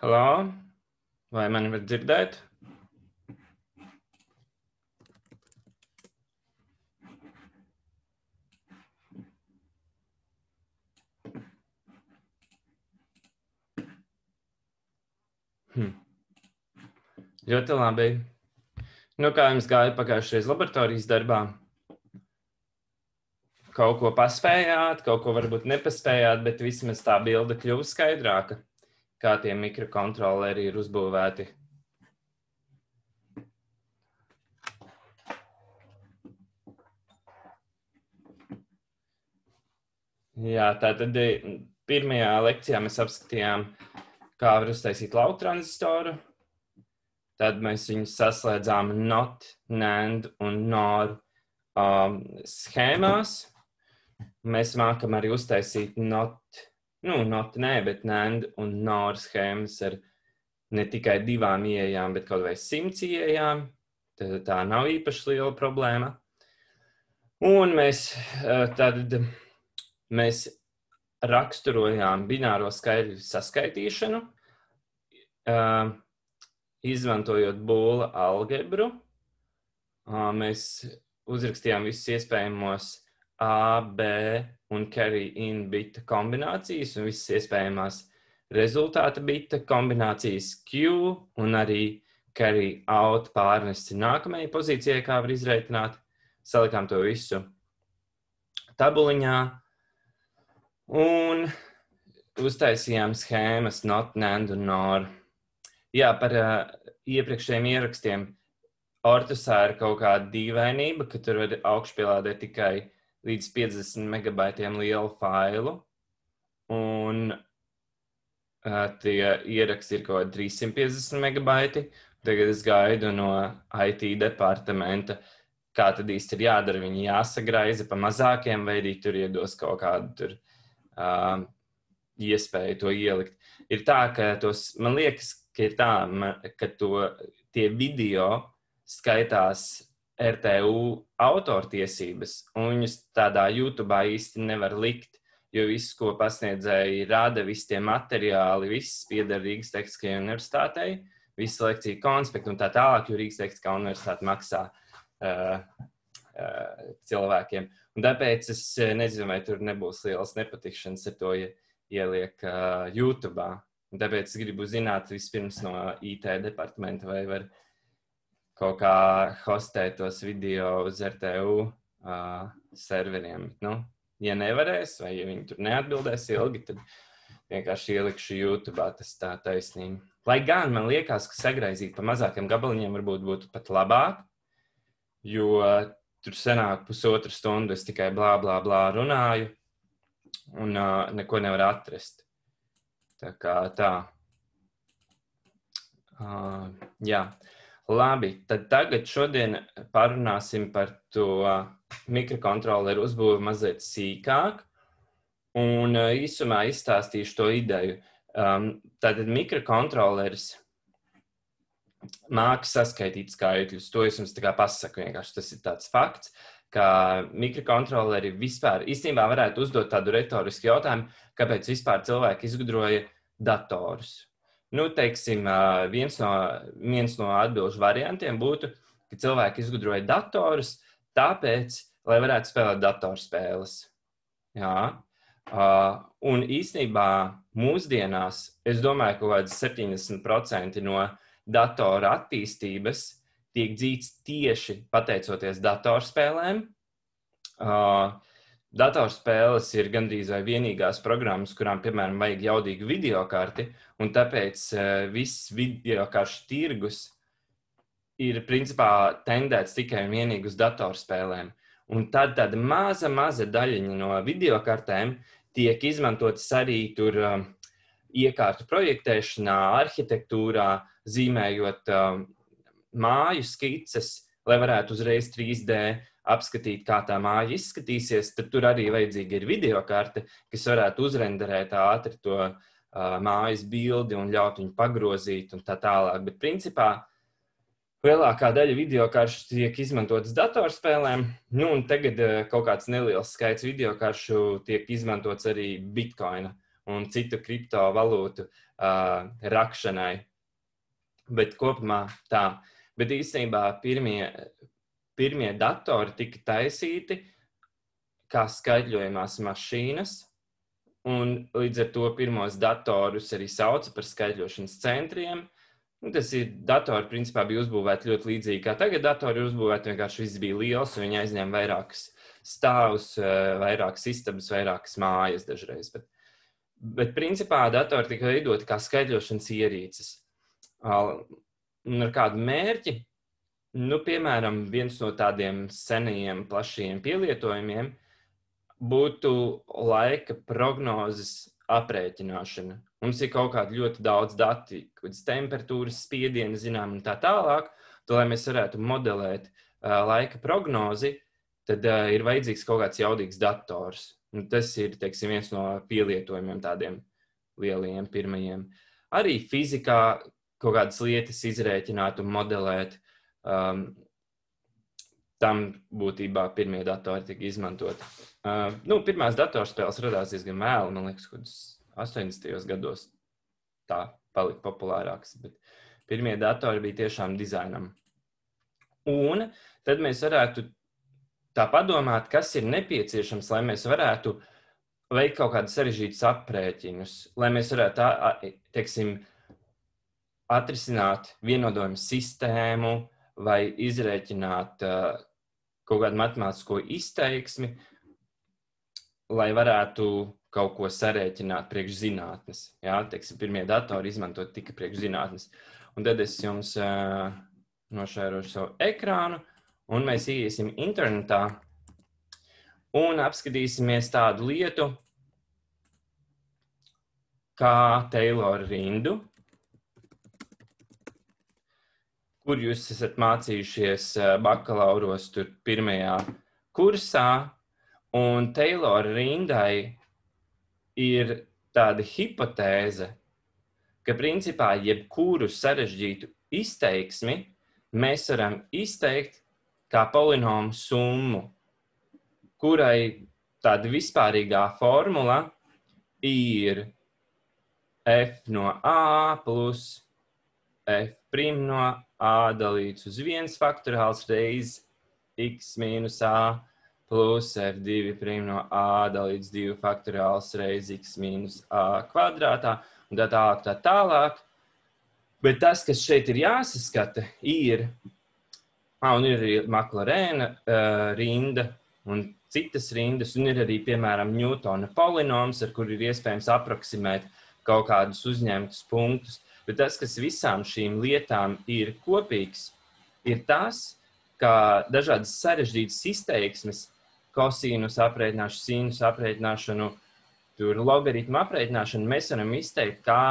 Halo, vai mani var dzirdēt? Ļoti labi. Kā jums gāja pagājušreiz laboratorijas darbā? Kaut ko paspējāt, kaut ko varbūt nepaspējāt, bet vismaz tā bilde kļuva skaidrāka, kā tie mikrokontroleri ir uzbūvēti. Jā, tātad pirmajā lekcijā mēs apskatījām, kā var uztaisīt lauku transistoru. Tad mēs viņus saslēdzām NOT, NAND un NOR schēmās. Mēs mākam arī uztaisīt NOT nē, bet NAND un NOR schēmas ar ne tikai 2 ieejām, bet kaut vai 100 ieejām. Tā nav īpaši liela problēma. Un mēs raksturojām bināro skaitļu saskaitīšanu, izmantojot Boola algebru. Mēs uzrakstījām visus iespējamos A, B un carry in bita kombinācijas un visas iespējamās rezultāta bita kombinācijas Q un arī carry out pārnesti nākamajai pozīcijai, kā var izreikināt. Salikām to visu tabuliņā un uztaisījām schēmas NOT, NAND un NOR. Jā, par iepriekšējiem ierakstiem Ortusā ir kaut kāda dīvainība, ka tur var augšpielādēt tikai līdz 50 megabaitiem lielu failu, un tie ieraksti ir kaut kādi 350 megabaiti. Tagad es gaidu no IT departamenta, kā tad īsti ir jādara. Viņi jāsagraiza pa mazākiem, vai arī tur iedos kaut kādu iespēju to ielikt. Ir tā, ka man liekas, ka ir tā, ka tie video skaitās RTU autortiesības, un viņus tādā YouTube'ā īsti nevar likt, jo viss, ko pasniedzēji rada, visi tie materiāli, viss pieder Rīgas Tehniskajai universitātei, visi lekciju konspekti un tā tālāk, jo Rīgas Tehniskā universitāte maksā cilvēkiem. Un tāpēc es nezinu, vai tur nebūs lielas nepatikšanas ar to ieliek YouTube'ā. Un tāpēc es gribu zināt vispirms no IT departamenta, vai var kaut kā hostēt tos video uz RTU serveriem. Ja nevarēs, vai ja viņi tur neatbildēs ilgi, tad vienkārši ielikšu YouTube'ā, tas tā taisnība. Lai gan man liekas, ka sagraizīt pa mazākiem gabaliņiem varbūt būtu pat labāk, jo tur senāk 1,5 stundu es tikai blā, blā, blā runāju un neko nevar atrast. Tā kā tā. Jā. Labi, tad tagad šodien parunāsim par to mikrokontroleru uzbūvi mazliet sīkāk un īsumā izstāstīšu to ideju. Tātad mikrokontroleris māca saskaitīt skaitļus. To es jums tā kā pasaku vienkārši. Tas ir tāds fakts, ka mikrokontroleri vispār īstenībā varētu uzdot tādu retorisku jautājumu, kāpēc vispār cilvēki izgudroja datorus. Teiksim, viens no atbilžu variantiem būtu, ka cilvēki izgudroja datorus tāpēc, lai varētu spēlēt datorspēles. Jā. Un īstenībā mūsdienās, es domāju, ka kaut kāds 70% no datora attīstības tiek dzīts tieši pateicoties datorspēlēm. Datorspēles ir gandrīz vai vienīgās programmas, kurām, piemēram, vajag jaudīgu videokarti, un tāpēc viss videokaršu tirgus ir principā tendēts tikai un vienīgi uz datorspēlēm. Un tad tāda maza daļiņa no videokartēm tiek izmantotas arī tur iekārtu projektēšanā, arhitektūrā, zīmējot māju skices, lai varētu uzreiz 3D apskatīt, kā tā māja izskatīsies, tad tur arī vajadzīga ir videokarte, kas varētu uzrenderēt ātri to mājas bildi un ļaut viņu pagrozīt un tā tālāk. Bet principā lielākā daļa videokaršu tiek izmantotas datorspēlēm, un tagad kaut kāds neliels skaits videokaršu tiek izmantots arī Bitcoina un citu kriptovalūtu rakšanai. Bet kopumā tā. Bet īstenībā pirmie datori tika taisīti kā skaitļojamās mašīnas, un līdz ar to pirmos datorus arī sauca par skaitļošanas centriem. Tas ir datori, principā, bija uzbūvēti ļoti līdzīgi, kā tagad datori ir uzbūvēti, vienkārši viss bija liels, un viņi aizņēma vairākas stāvus, vairākas istabas, vairākas mājas dažreiz. Bet principā datori tika veidoti kā skaitļošanas ierīces. Un ar kādu mērķi? Piemēram, viens no tādiem senajiem, plašajiem pielietojumiem būtu laika prognozes aprēķināšana. Mums ir kaut kādi ļoti daudz dati, kādas temperatūras, spiedieni, zinām, un tā tālāk. Lai mēs varētu modelēt laika prognozi, tad ir vajadzīgs kaut kāds jaudīgs dators. Un tas ir, teiksim, viens no pielietojumiem tādiem lielajiem pirmajiem. Arī fizikā kaut kādas lietas izrēķināt un modelēt. Tam būtībā pirmie datori tika izmantoti. Pirmās datorspēles radās diezgan vēlu, man liekas, kad 80. gados tā palika populārāks, bet pirmie datori bija tiešām dizainam. Un tad mēs varētu tā padomāt, kas ir nepieciešams, lai mēs varētu veikt kaut kādus sarežģītus aprēķinus, lai mēs varētu, teiksim, atrisināt viennodojumu sistēmu vai izrēķināt kaut kādu matemātisko izteiksmi, lai varētu kaut ko sarēķināt priekš zinātnes. Jā, teiksim, pirmie datori izmantot tika priekš zinātnes. Un tad es jums nošērošu savu ekrānu, un mēs iesim internetā un apskatīsimies tādu lietu kā Taylora rindu, kur jūs esat mācījušies bakalauros tur pirmajā kursā, un Taylora rindai ir tāda hipotēze, ka principā jebkuru sarežģītu izteiksmi mēs varam izteikt kā polinomu summu, kurai tāda vispārīgā formula ir f no a plus f prim no a dalīts uz 1 faktoriāls reiz x mīnus a plus f2 prim no a dalīts 2 faktoriāls reiz x mīnus a kvadrātā un tā tālāk. Bet tas, kas šeit ir jāsaskata, ir, un ir arī Maklarēna rinda un citas rindas, un ir arī, piemēram, Ņūtona polinoms, ar kur ir iespējams aproksimēt kaut kādus uzņemtus punktus. Bet tas, kas visām šīm lietām ir kopīgs, ir tas, ka dažādas sarežģītas izteiksmes, kosīnus aprēķināšanu, sīnus aprēķināšanu, logaritmu aprēķināšanu, mēs varam izteikt kā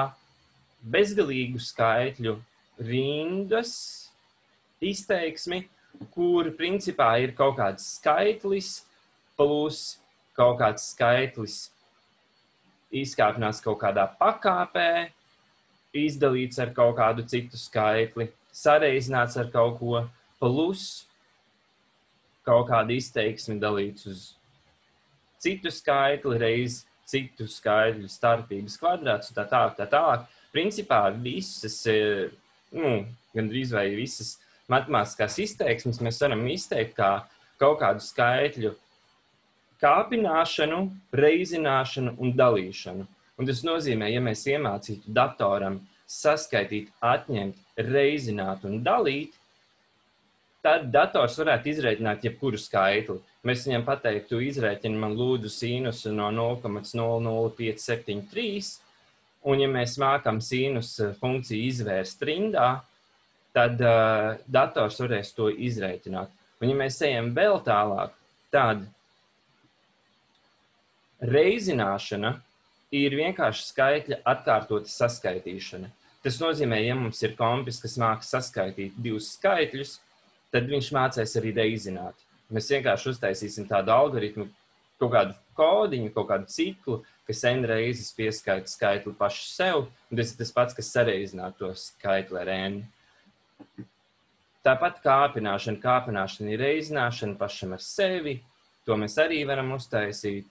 bezgalīgu skaitļu rindas izteiksmi, kur principā ir kaut kāds skaitlis plus kaut kāds skaitlis izkāpnās kaut kādā pakāpē, izdalīts ar kaut kādu citu skaitli, sareizināts ar kaut ko, plus kaut kādu izteiksmi dalīts uz citu skaitli, reiz citu skaitļu starpības kvadrāts, tā tālāk. Principā visas, gandrīz vai visas matemātiskās izteiksmes mēs varam izteikt kā kaut kādu skaitļu kāpināšanu, reizināšanu un dalīšanu. Un tas nozīmē, ja mēs iemācītu datoram saskaitīt, atņemt, reizināt un dalīt, tad dators varētu izrēķināt jebkuru skaitli. Mēs viņam pateiktu, izrēķini man lūdzu sīnusu no 0,00573, un ja mēs mākam sīnus funkciju izvērst rindā, tad dators varēs to izrēķināt. Un ja mēs ejam vēl tālāk, tad reizināšana ir vienkārši skaitļa atkārtota saskaitīšana. Tas nozīmē, ja mums ir kompis, kas māca saskaitīt divus skaitļus, tad viņš mācēs arī reizināt. Mēs vienkārši uztaisīsim tādu algoritmu, kaut kādu kodiņu, kaut kādu ciklu, kas n reizes pieskaita skaitli pašu sev, un tas ir tas pats, kas sareizināt to skaitli ar n. Tāpat kāpināšana. Kāpināšana ir reizināšana pašam ar sevi, to mēs arī varam uztaisīt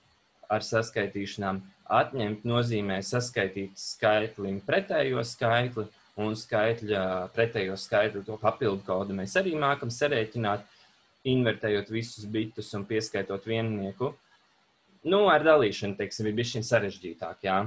ar saskaitīšanām. Atņemt nozīmē saskaitīt skaitlim pretējo skaitli, un skaitļa pretējo skaitli to papildu kodu mēs arī mākam sarēķināt, invertējot visus bitus un pieskaitot viennieku. Nu, ar dalīšanu, teiksim, ir bišķiņ sarežģītāk, jā.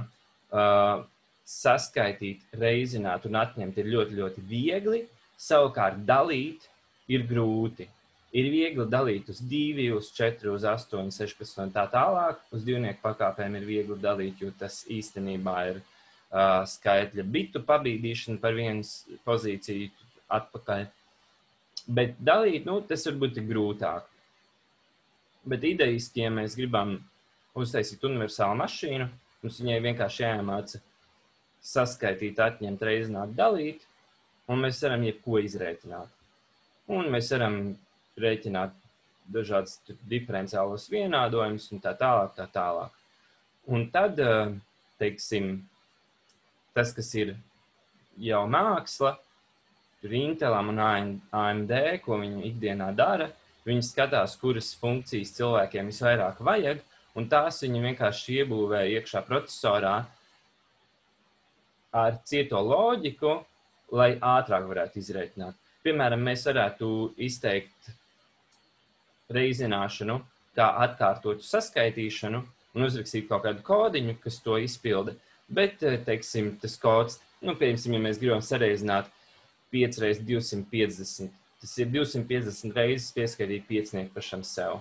Saskaitīt, reizināt un atņemt ir ļoti, ļoti viegli. Savukārt dalīt ir grūti. Ir viegli dalīt uz 2, uz 4, uz 8, 16 un tā tālāk. Uz divnieku pakāpēm ir viegli dalīt, jo tas īstenībā ir skaitļa bitu pabīdīšana par vienas pozīciju atpakaļ. Bet dalīt, nu, tas varbūt ir grūtāk. Bet idejiski, ja mēs gribam uztaisīt universālu mašīnu, mums viņai vienkārši jāiemāca saskaitīt, atņemt, reizināt, dalīt, un mēs varam jebko izrēķināt. Un mēs varam rēķināt dažādas diferenciālos vienādojumus un tā tālāk, tā tālāk. Un tad, teiksim, tas, kas ir jau māksla, tur Intelam un AMD, ko viņi ikdienā dara, viņi skatās, kuras funkcijas cilvēkiem visvairāk vajag, un tās viņi vienkārši iebūvē iekšā procesorā ar cieto loģiku, lai ātrāk varētu izrēķināt. Piemēram, mēs varētu izteikt reizināšanu, kā atkārtotu saskaitīšanu un uzrakstīt kaut kādu kodiņu, kas to izpilda. Bet, teiksim, tas kods, nu, piemēram, ja mēs gribam sareizināt 5 × 250, tas ir 250 reizes pieskaitīt piecnieku pašam sev.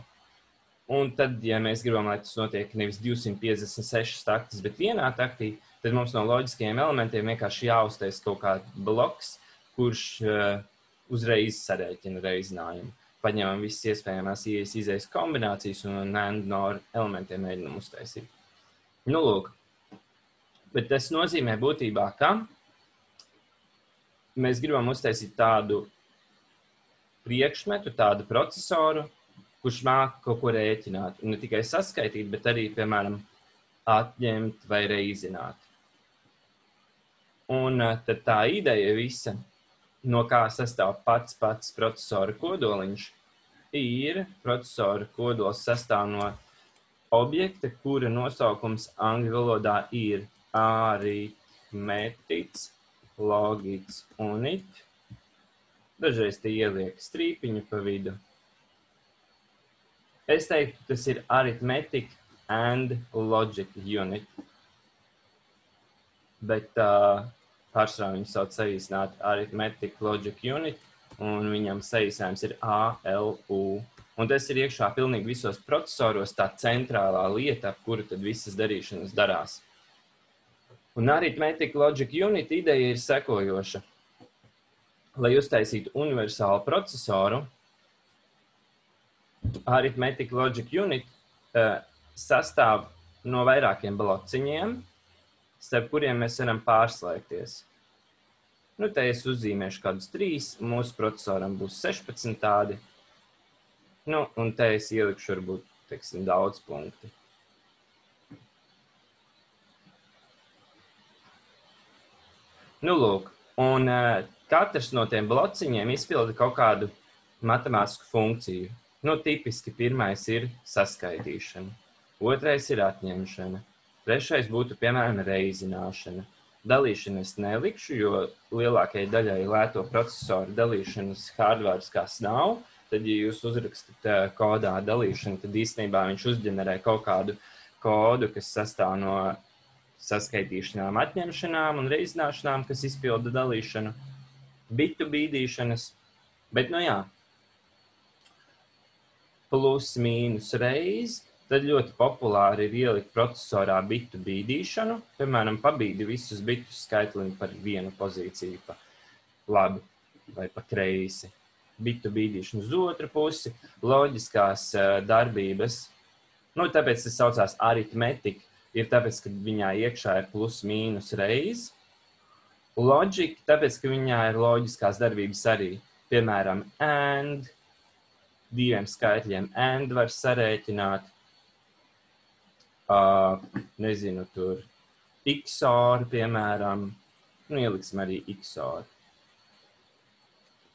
Un tad, ja mēs gribam, lai tas notiek nevis 256 taktis, bet vienā taktī, tad mums no loģiskajiem elementiem vienkārši jāuztais kaut kāds bloks, kurš uzreiz sarēķina reizinājumu. Paņemam visas iespējamās ieejas kombinācijas un no elementiem mēģinam uztaisīt. Nu, lūk. Bet tas nozīmē būtībā, ka mēs gribam uztaisīt tādu priekšmetu, tādu procesoru, kurš māk kaut ko rēķināt. Un ne tikai saskaitīt, bet arī, piemēram, atņemt vai reizināt. Un tad tā ideja visa, no kā sastāv pats procesora kodoliņš, ir procesora kodols sastāv no objekta, kura nosaukums angļu valodā ir aritmetics, logics unit. Dažreiz te ieliek strīpiņu pa vidu. Es teiktu, tas ir arithmetic and logic unit. Bet pārsvarā viņu sauc saīsināt arithmetic logic unit, un viņam saīsinājums ir ALU. Un tas ir iekšā pilnīgi visos procesoros tā centrālā lieta, ap kuru tad visas darīšanas darās. Un arithmetic logic unit ideja ir sekojoša. Lai uztaisītu universālu procesoru, arithmetic logic unit sastāv no vairākiem blociņiem, starp kuriem mēs varam pārslēgties. Nu, te es uzzīmēšu kādus 3, mūsu procesoram būs 16 tādi. Nu, un te es ielikšu varbūt, teiksim, daudz punkti. Nu, lūk, un katrs no tiem blociņiem izpilda kaut kādu matemātisku funkciju. Nu, tipiski pirmais ir saskaitīšana, otrais ir atņemšana, trešais būtu, piemēram, reizināšana. Dalīšanu es nelikšu, jo lielākajai daļai lēto procesoru dalīšanas hardware-skās nav. Tad, ja jūs uzrakstat kodā dalīšanu, tad īstenībā viņš uzģenerē kaut kādu kodu, kas sastāv no saskaitīšanām, atņemšanām un reizināšanām, kas izpilda dalīšanu, bitu bīdīšanas. Bet, nu jā, plus mīnus reiz, tad ļoti populāri ir ielikt procesorā bitu bīdīšanu. Piemēram, pabīdi visus bitus skaitlim par vienu pozīciju pa labi vai pa kreisi. Bitu bīdīšanu uz otru pusi, loģiskās darbības. Nu, tāpēc tas saucās arithmetic, ir tāpēc, ka viņā iekšā ir plus mīnus reiz. Logic, tāpēc, ka viņā ir loģiskās darbības arī. Piemēram, and, 2 skaitļiem and var sarēķināt. Nezinu, tur XOR, piemēram. Nu, ieliksim arī XOR.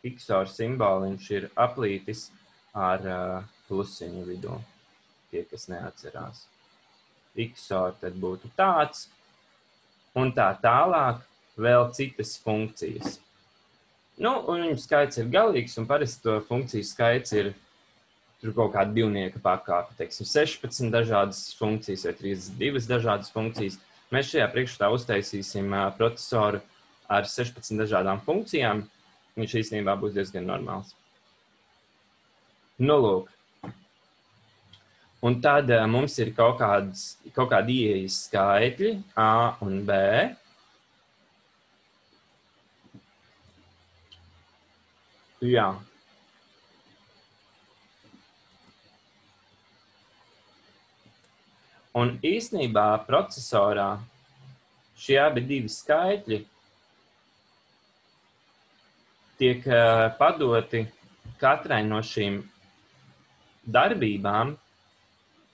XOR simboliņš ir aplītis ar plusiņu vidū. Tie, kas neatcerās. XOR tad būtu tāds, un tā tālāk vēl citas funkcijas. Nu, un viņu skaits ir galīgs, un parasti to funkciju skaits ir tur kaut kāda divnieka pakāpe, teiksim, 16 dažādas funkcijas vai 32 dažādas funkcijas. Mēs šajā priekšstatā uztaisīsim procesoru ar 16 dažādām funkcijām. Viņš īstenībā būs diezgan normāls. Nu, lūk. Un tad mums ir kaut kādi ieejas skaitļi A un B. Jā. Un īstenībā procesorā šie abi divi skaitļi tiek padoti katrai no šīm darbībām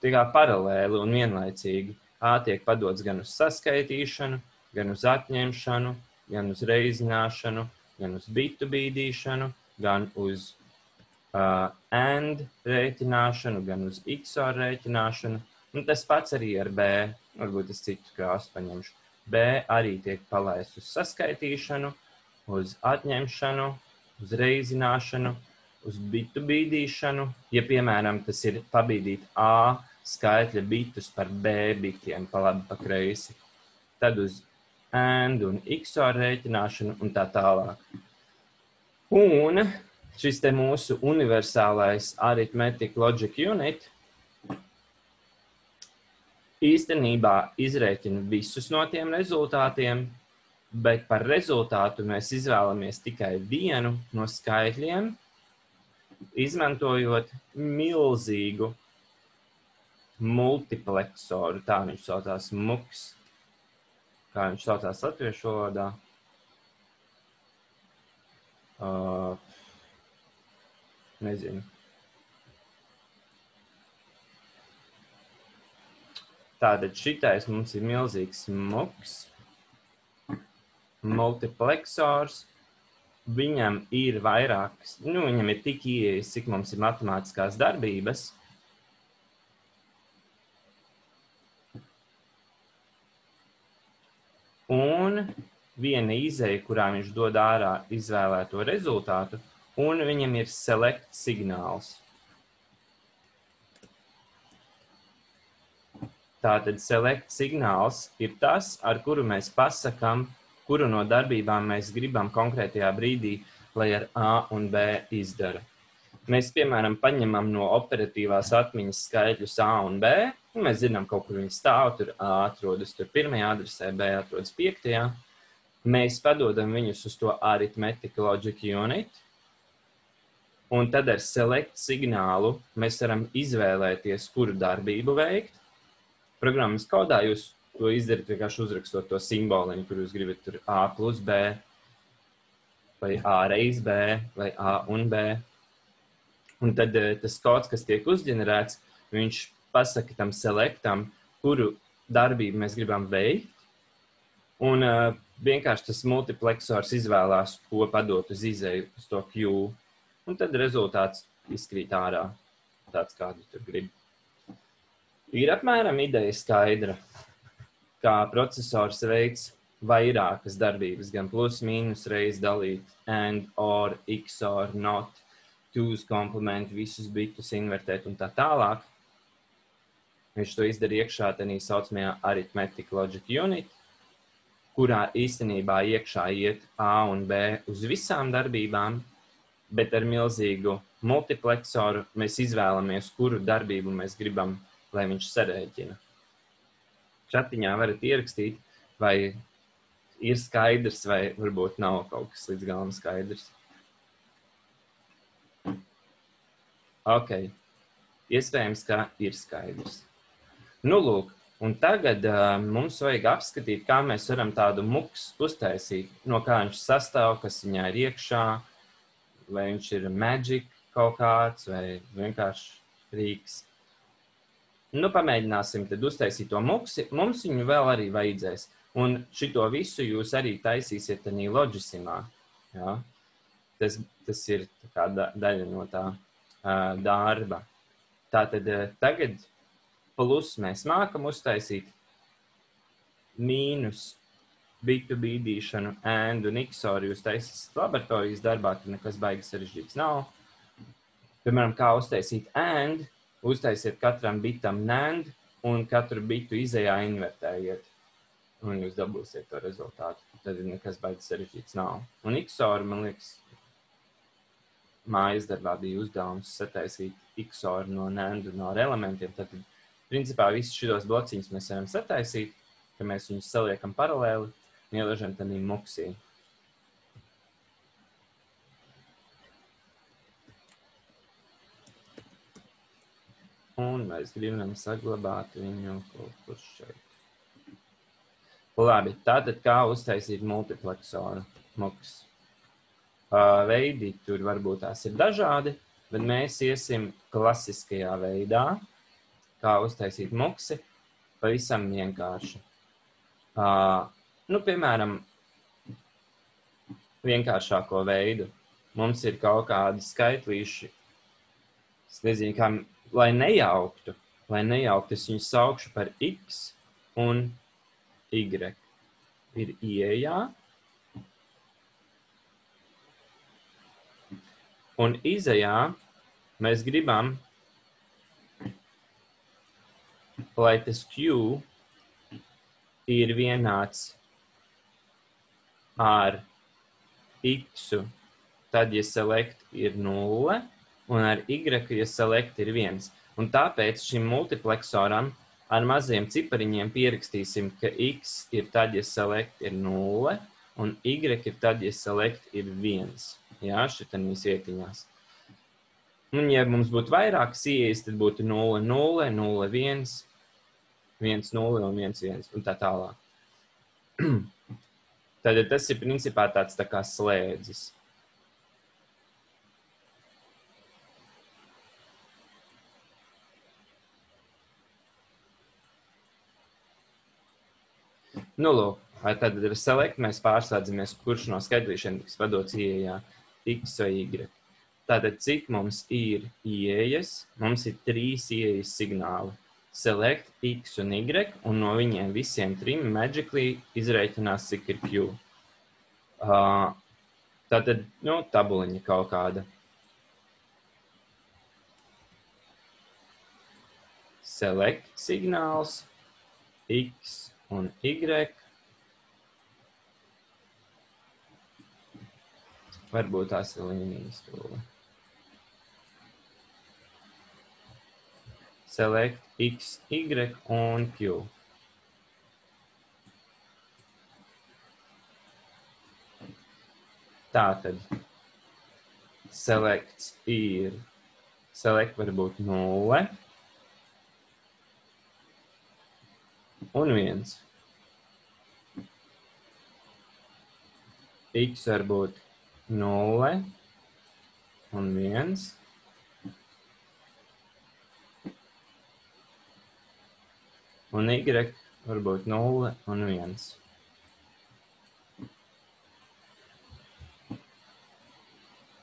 paralēli un vienlaicīgi. A tiek padots gan uz saskaitīšanu, gan uz atņemšanu, gan uz reizināšanu, gan uz bitu bīdīšanu, gan uz AND rēķināšanu, gan uz XOR rēķināšanu. Un tas pats arī ar B, varbūt es citu krāsu paņemšu. B arī tiek palaists uz saskaitīšanu, uz atņemšanu, uz reizināšanu, uz bitu bīdīšanu. Ja, piemēram, tas ir pabīdīt A skaitļa bitus par B bitiem pa labi pa kreisi, tad uz AND un XOR rēķināšanu un tā tālāk. Un šis te mūsu universālais Arithmetic Logic Unit īstenībā izrēķina visus no tiem rezultātiem, bet par rezultātu mēs izvēlamies tikai vienu no skaitļiem, izmantojot milzīgu multipleksoru, tā viņš saucās MUX, kā viņš saucās latviešu valodā. Nezinu. Tātad šitais mums ir milzīgs MUX, multipleksors. Viņam ir vairākas, viņam ir tik ieejas, cik mums ir matemātiskās darbības. Un viena izeja, kurā viņš dod ārā izvēlēto rezultātu, un viņam ir select signāls. Tātad select signāls ir tas, ar kuru mēs pasakam, kuru no darbībām mēs gribam konkrētajā brīdī, lai ar A un B izdara. Mēs, piemēram, paņemam no operatīvās atmiņas skaitļus A un B, un mēs zinām, kaut kur viņi stāv, tur A atrodas tur 1. adresē, B atrodas 5. Mēs padodam viņus uz to Arithmetic Logic Unit, un tad ar select signālu mēs varam izvēlēties, kuru darbību veikt. Programmas kodā jūs to izdarat vienkārši uzrakstot to simboliņu, kur jūs gribat tur A plus B, vai A reiz B, vai A un B. Un tad tas kods, kas tiek uzģenerēts, viņš pasaka tam selectam, kuru darbību mēs gribam veikt. Un vienkārši tas multipleksors izvēlās, ko padot uz izeju uz to Q. Un tad rezultāts izkrīt ārā, tāds kādu tur grib. Ir apmēram ideja skaidra, kā procesors veids vairākas darbības, gan plus, mīnus, reiz dalīt, AND, OR, XOR, NOT, twos komplement, visus bitus invertēt un tā tālāk. Viņš to izdara iekšā tādā saucamajā Arithmetic Logic Unit, kurā īstenībā iekšā iet A un B uz visām darbībām, bet ar milzīgu multipleksoru mēs izvēlamies, kuru darbību mēs gribam, lai viņš sarēķina. Čatiņā varat ierakstīt, vai ir skaidrs, vai varbūt nav kaut kas līdz galam skaidrs. Ok, iespējams, ka ir skaidrs. Nu, lūk, un tagad mums vajag apskatīt, kā mēs varam tādu MUX uztaisīt, no kā viņš sastāv, kas viņā ir iekšā, vai viņš ir magic kaut kāds, vai vienkārši rīks. Nu, pamēģināsim tad uztaisīt to MUX. Mums viņu vēl arī vajadzēs. Un šito visu jūs arī taisīsiet arī Logisimā. Ja? Tas ir tā kā daļa no tā darba. Tātad tagad plus mēs mākam uztaisīt, mīnus bitu bīdīšanu, and un XOR jūs taisīsiet laboratorijas darbā, tad nekas baigi sarežģīts nav. Piemēram, kā uztaisīt and, uztaisiet katram bitam NAND un katru bitu izējā invertējiet. Un jūs dabūsiet to rezultātu. Tad nekas baigi sarežģīts nav. Un XOR, man liekas, mājas darbā bija uzdevums sataisīt XOR no NAND un no elementiem. Tad, principā, visus šitos blociņus mēs varam sataisīt, ka mēs viņus saliekam paralēli un ieliešam tādā muksī. Un mēs gribam saglabāt viņu kaut kur šeit. Labi, tātad kā uztaisīt multipleksoru muks? Veidi tur varbūt tās ir dažādi, bet mēs iesim klasiskajā veidā, kā uztaisīt muksi, pavisam vienkārši. Piemēram, vienkāršāko veidu. Mums ir kaut kādi skaitlīši, es nezinu, kā, lai nejauktu, es viņus saukšu par X un Y. Ir ieejā. Un izejā mēs gribam, lai tas Q ir vienāds ar X, tad, ja select ir 0, un ar Y, ja select ir 1. Un tāpēc šim multipleksoram ar maziem cipariņiem pierakstīsim, ka X ir tad, ja select ir 0, un Y ir tad, ja select ir 1. Jā, šitanīs vietiņās. Un, ja mums būtu vairākas ieejas, tad būtu 0, 0, 0, 1, 1, 0 un 1, 1 un tā tālāk. Tad tas ir principā tāds tā kā slēdzis. Nu, lūk, tad ar select mēs pārslēdzamies, kurš no skaidrīšiem tiks vadots ieejā X vai Y. Tātad, cik mums ir ieejas? Mums ir 3 ieejas signāli. Select, X un Y, un no viņiem visiem 3 magically izreikinās, cik ir Q. Tātad, tabuliņa kaut kāda. Select signāls, X un Y. Varbūt tās ir līnijas tūle. Select X, Y un Q. Tātad select var būt 0 un 1. X var būt 0 un 1. Un Y var būt 0 un 1.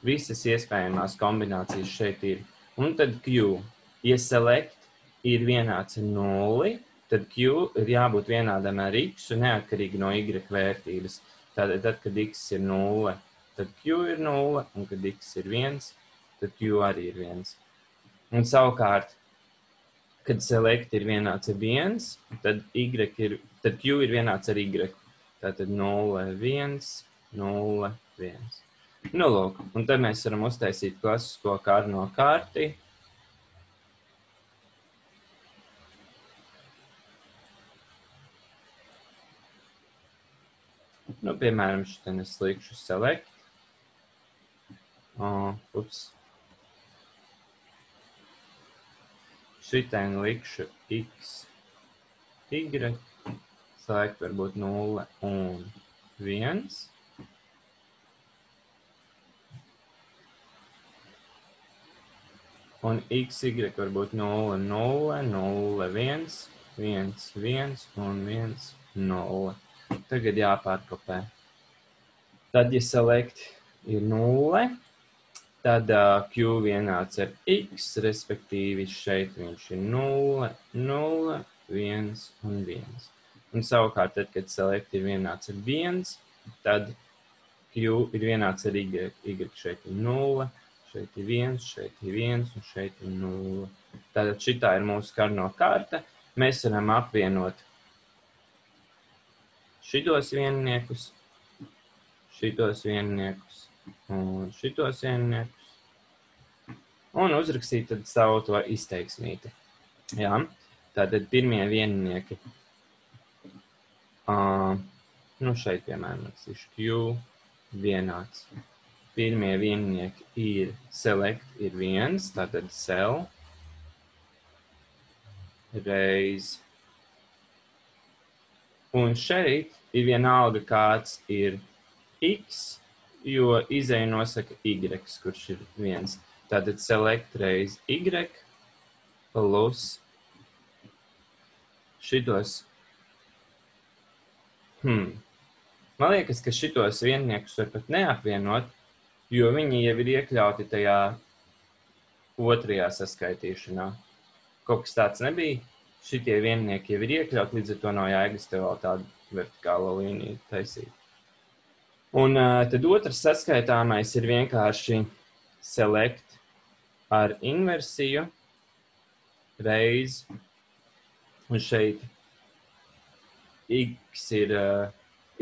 Visas iespējamās kombinācijas šeit ir. Un tad Q. Ja select ir vienāds ar 0, tad Q ir jābūt vienādam ar X un neatkarīgi no Y vērtības. Tātad, kad X ir 0, tad Q ir 0, un kad X ir 1, tad Q arī ir 1. Un savukārt, kad select ir vienāds ar 1, tad Q ir vienāds ar Y. Tātad 0, 1, 0, 1. Nu, lūk, un tad mēs varam uztaisīt klasisko kārno kārti. Nu, piemēram, šitien es likšu select. Šitien likšu X, Y. Select var būt 0 un 1. Un X, Y var būt 0, 0, 0, 1, 1, 1 un 1, 0. Tagad jāpārkopē. Tad, ja select ir 0, Tad Q vienāds ar X, respektīvi šeit viņš ir 0, 0, 1 un 1. Un savukārt, tad, kad select ir vienāds ar 1, tad Q ir vienāds ar Y. Y šeit ir 0, šeit ir 1, šeit ir 1 un šeit ir 0. Tātad šitā ir mūsu Karno karta. Mēs varam apvienot šitos vienniekus, šitos vienniekus un šitos vienniekus. Un uzrakstīt tad savu to izteiksmīti. Jā, tātad pirmie viennieki. Šeit, piemēram, rakstīšu Q vienāds. Pirmie viennieki ir select ir 1, tātad cell reiz. Un šeit ir vienalga kāds ir X, jo izēja nosaka Y, kurš ir 1. Tātad select reiz Y plus šitos. Man liekas, ka šitos vienniekus var pat neapvienot, jo viņi jau ir iekļauti tajā otrajā saskaitīšanā. Kaut kas tāds nebija. Šitie viennieki jau ir iekļauti, līdz ar to nav jēgas tev vēl tādu vertikālo līniju taisīt. Un tad otrs saskaitāmais ir vienkārši select ar inversiju reiz, un šeit X ir,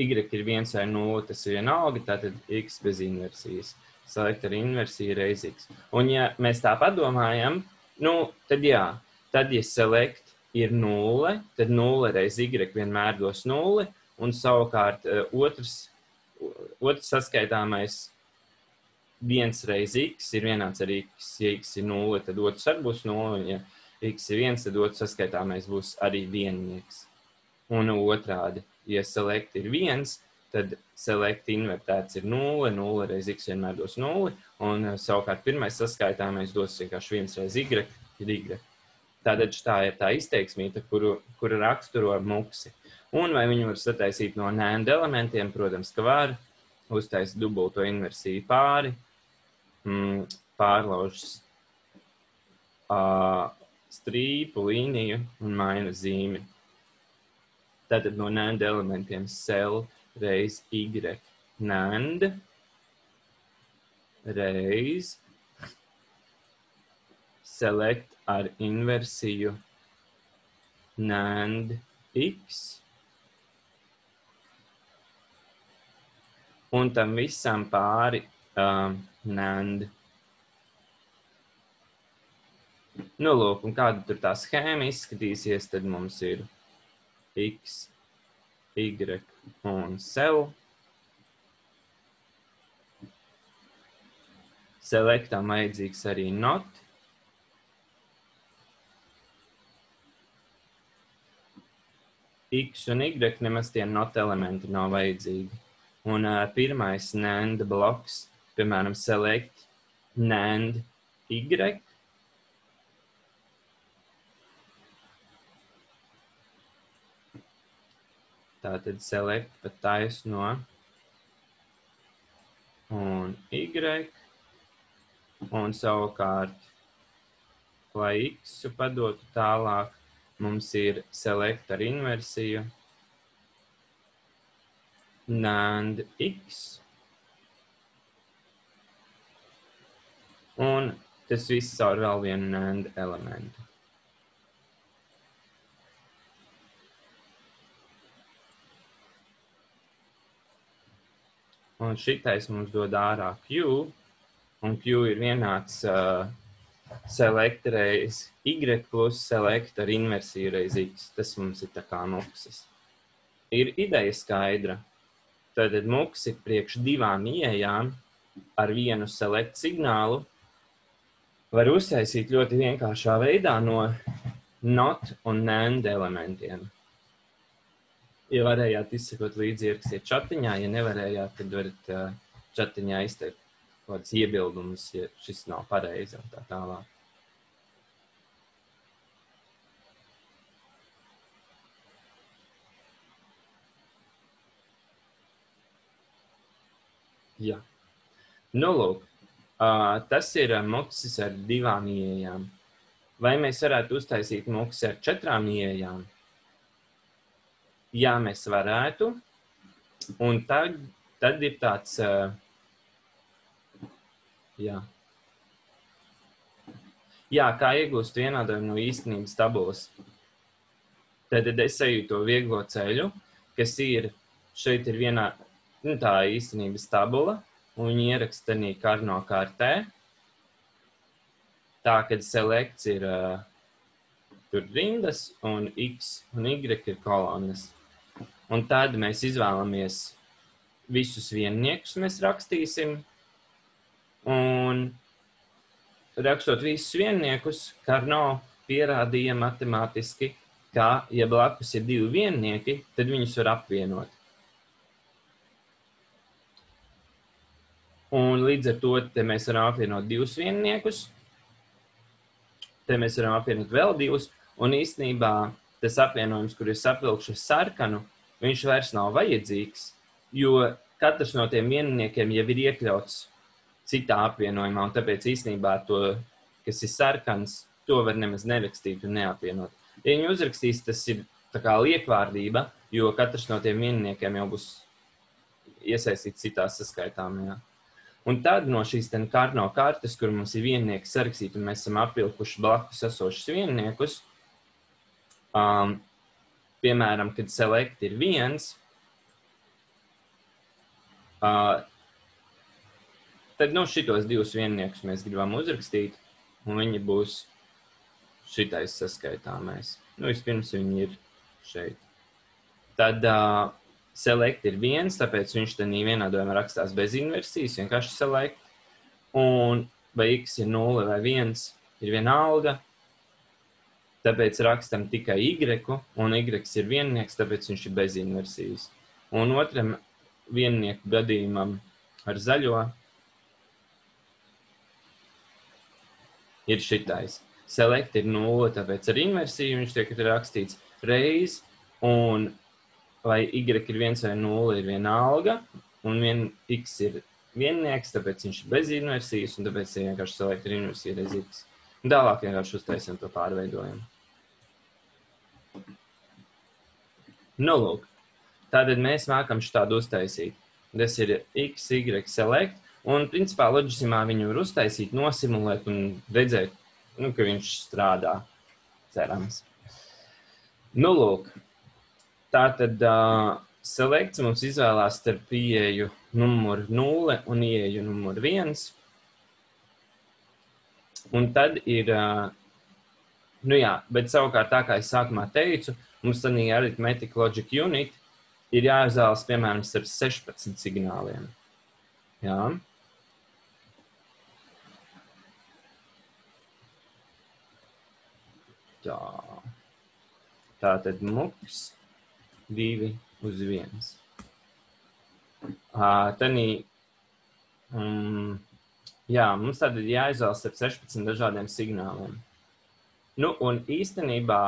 Y ir 1 vai 0, tas ir vienalga, tātad X bez inversijas. Select ar inversiju reiz X. Un ja mēs tā padomājam, tad jā, tad ja select ir 0, tad 0 reiz Y vienmēr dos 0, un savukārt otrs saskaitāmais 1 reiz X ir vienāds ar X. Ja X ir 0, tad otrs arī būs 0, un ja X ir 1, tad otrs saskaitāmais būs arī viennieks. Un otrādi, ja select ir 1, tad select invertēts ir 0, 0 reiz X vienmēr dos 0, un savukārt pirmais saskaitāmais dos vienkārši 1 reiz Y ir Y. Tātad tā ir tā izteiksmīta, kuru raksturo muksi. Un vai viņu var sataisīt no NAND elementiem? Protams, ka var. Uztaisa dubulto inversiju pāri, pārlaužas strīpu, līniju un maina zīmi. Tātad no NAND elementiem cell reiz Y NAND reiz select ar inversiju NAND X. Un tam visam pāri NAND. Lūk, un kāda tur tā schēma izskatīsies, tad mums ir X, Y un cell. Selectam vajadzīgs arī not. X un Y nemaz tie not elementi nav vajadzīgi. Un pirmais NAND bloks, piemēram, select NAND Y. Tātad select pa taisno un Y. Un savukārt, lai X padotu tālāk, mums ir select ar inversiju NAND X. Un tas viss caur vēl vienu NAND elementu. Un šitais mums dod ārā Q, un Q ir vienāds select reiz Y plus select ar inversiju reiz X. Tas mums ir tā kā muksis. Ir ideja skaidra. Tad muksi priekš divām ieejām ar vienu select signālu var uztaisīt ļoti vienkāršā veidā no not un NAND elementiem. Ja varējāt izsekot līdzi, ierakstiet čatiņā, ja nevarējāt, tad varat čatiņā izteikt kādas iebildumus, ja šis nav pareizi un tā tālāk. Jā. Lūk, Tas ir muksis ar 2 ieejām. Vai mēs varētu uztaisīt muksi ar 4 ieejām? Jā, mēs varētu. Un tad ir tāds... Jā, kā iegūst vienādojumu no īstenības tabulas. Tad es eju to vieglo ceļu, kas ir, šeit ir tā īstenības tabula, un viņi ieraksta arī Karno kartē. Tā, kad selects ir tur rindas, un X un Y ir kolonas. Un tad mēs izvēlamies visus vienniekus, mēs rakstīsim, un rakstot visus vienniekus, Karno pierādīja matemātiski, ka, ja blakus ir 2 viennieki, tad viņus var apvienot. Un līdz ar to te mēs varam apvienot 2 vienniekus, te mēs varam apvienot vēl 2, un īstenībā tas apvienojums, kur ir sapvilkšu sarkanu, viņš vairs nav vajadzīgs, jo katrs no tiem vienniekiem jau ir iekļauts citā apvienojumā, un tāpēc īstenībā to, kas ir sarkans, to var nemaz nerakstīt un neapvienot. Ja viņi uzrakstīs, tas ir tā kā liekvārdība, jo katrs no tiem vienniekiem jau būs iesaistīts citās saskaitāmajā. Un tad no šīs Karno kartes, kur mums ir viennieki sarakstīti, un mēs esam apvilkuši blakus esošus vienniekus, piemēram, kad select ir 1, tad šitos 2 vienniekus mēs gribam uzrakstīt, un viņi būs šitais saskaitāmais. Vispirms viņi ir šeit. Tad select ir 1, tāpēc viņš tādā vienādojumā rakstās bez inversijas, vienkārši select. Un vai x ir 0 vai 1 ir vienalga, tāpēc rakstam tikai y, un y ir viennieks, tāpēc viņš ir bez inversijas. Un otram viennieku gadījumam ar zaļo ir šitais. Select ir 0, tāpēc ar inversiju viņš tiek rakstīts reiz, un vai y ir 1 vai 0 ir vienalga, un x ir viennieks, tāpēc viņš ir bez inversijas, un tāpēc vienkārši select ir inversija reiz x. Un tālāk vienkārši uztaisam to pārveidojumu. Lūk, tātad mēs mākam šādu uztaisīt. Tas ir x, y select, un principā loģisimā viņu var uztaisīt, nosimulēt un redzēt, ka viņš strādā, cerams. Lūk, tātad selects mums izvēlās starp ieeju numuru 0 un ieeju numuru 1. Un tad ir, bet savukārt tā kā es sākumā teicu, mums tad Arithmetic Logic Unit ir jāizvēlas, piemēram, starp 16 signāliem. Jā. Tātad muks 2 uz 1. Mums tad ir jāizvēlas ar 16 dažādiem signāliem. Un īstenībā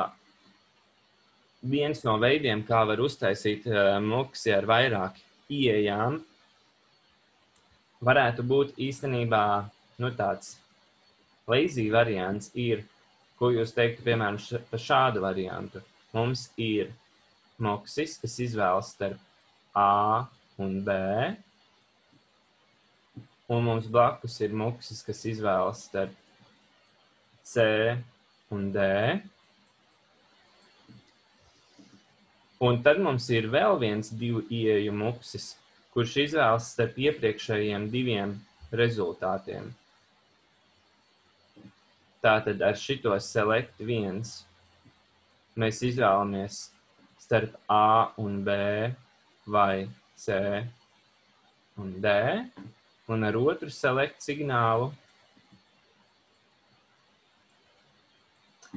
viens no veidiem, kā var uztaisīt muksi ar vairāk ieejām, varētu būt īstenībā tāds lazy variants ir, ko jūs teiktu, piemēram, par šādu variantu. Mums ir muksis, kas izvēlas starp A un B, un mums blakus ir muksis, kas izvēlas starp C un D. Un tad mums ir vēl viens 2 ieeju muksis, kurš izvēlas starp iepriekšējiem 2 rezultātiem. Tātad ar šito select 1 mēs izvēlamies starp A un B vai C un D, un ar otru select signālu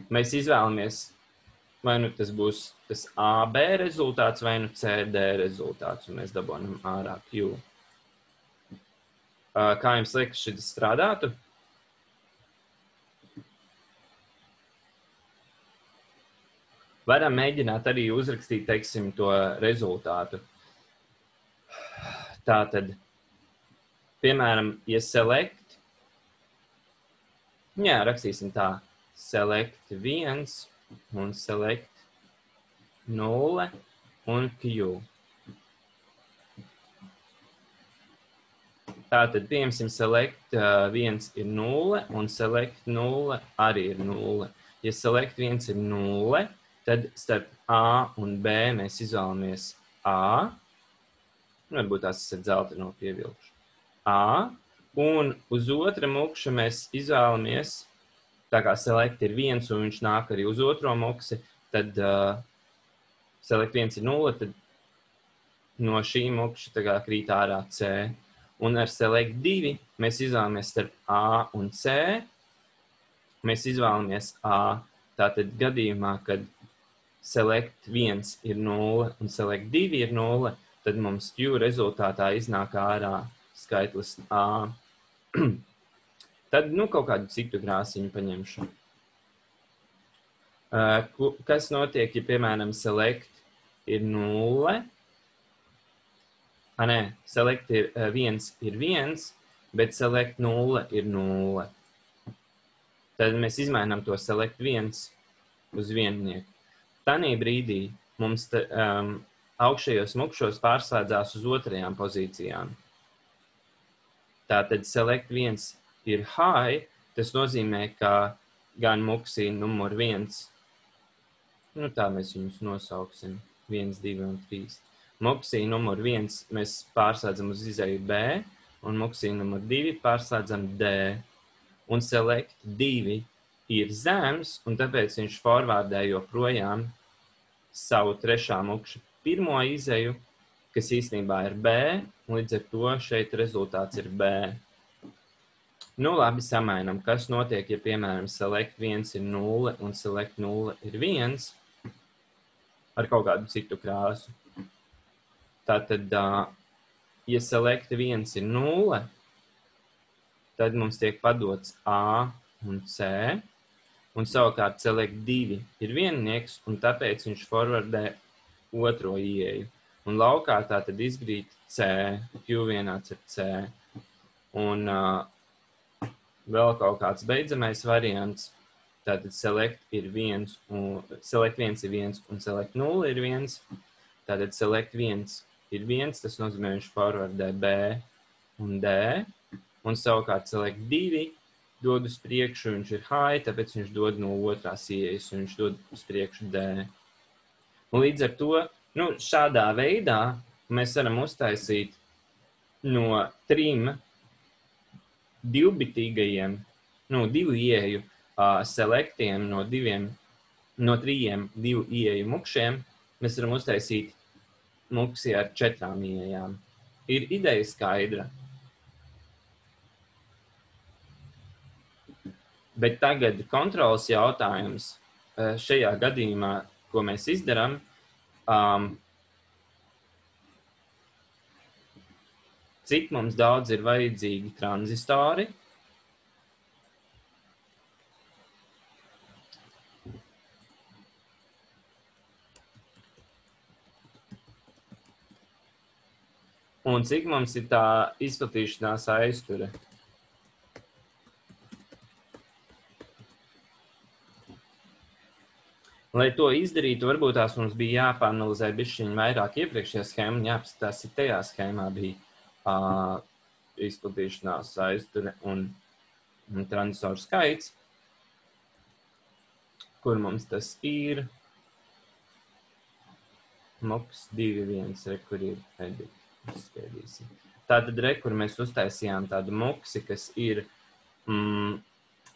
mēs izvēlamies, vai tas būs tas AB rezultāts vai CD rezultāts, un mēs dabonam ārā Q. Kā jums liekas, šis strādātu? Varam mēģināt arī uzrakstīt, teiksim, to rezultātu. Tātad, piemēram, ja select Jā, rakstīsim tā. Select 1 un select 0 un Q. Tātad, piemēram, select 1 ir 0 un select 0 arī ir 0. Ja select 1 ir 0, tad starp A un B mēs izvēlamies A. Varbūt tās ir dzelteno pievilkšu. A. Un uz otra mukša mēs izvēlamies, tā kā select ir 1 un viņš nāk arī uz otro muksi, tad select 1 ir 0, tad no šī mukša tā kā krīt ārā C. Un ar select 2 mēs izvēlamies starp A un C. Mēs izvēlamies A. Tātad gadījumā, kad select 1 ir 0 un select 2 ir 0, tad mums Q rezultātā iznāk ārā skaitlis A. Tad, kaut kādu citu krāsiņu paņemšu. Kas notiek, ja, piemēram, select ir 0? Select ir 1 ir 1, bet select 0 ir 0. Tad mēs izmainām to select 1 uz viennieku. Tanī brīdī mums augšējos mukšos pārslēdzās uz otrajām pozīcijām. Tātad select 1 ir high, tas nozīmē, ka gan muksī numur 1, tā mēs viņus nosauksim, 1, 2 un 3. Muksī numur 1 mēs pārslēdzam uz izēju B, un muksī numur 2 pārslēdzam D. Un select 2 ir zems, un tāpēc viņš forwardē joprojām savu trešā mukša pirmo izēju, kas īstenībā ir B, un līdz ar to šeit rezultāts ir B. Labi, samainam, kas notiek, ja, piemēram, select 1 ir 0 un select 0 ir 1 ar kaut kādu citu krāsu. Tātad, ja select 1 ir 0, tad mums tiek padots A un C, un savukārt select 2 ir viennieks, un tāpēc viņš forwardē otro ieeju. Un laukā tātad izgrīt C, Q vienāds ar C. Un vēl kaut kāds beidzamais variants, tātad select 1 ir 1 un select 0 ir 1. Tātad select 1 ir 1, tas nozīmē, viņš forwardē B un D. Un savukārt select 2 dod uz priekšu, viņš ir high, tāpēc viņš dod no otrās ieejas, un viņš dod uz priekšu D. Un līdz ar to, šādā veidā mēs varam uztaisīt no 3 divbitīgajiem, 2 ieeju selectiem no 3 2 ieeju mukšiem, mēs varam uztaisīt muksi ar 4 ieejām. Ir ideja skaidra. Bet tagad kontrolas jautājums šajā gadījumā, ko mēs izdarām, cik mums daudz ir vajadzīgi tranzistori, un cik mums ir tā izplatīšanās aizture. Lai to izdarītu, varbūt tās mums bija jāpanalizē bišķiņ vairāk iepriekšējā schēma, un jāapskatās, cik tajā schēmā bija izplatīšanās aizture un tranzistoru skaits, kur mums tas ir. Muks 2.1, kur ir edit. Tātad, kur mēs uztaisījām tādu muksi, kas ir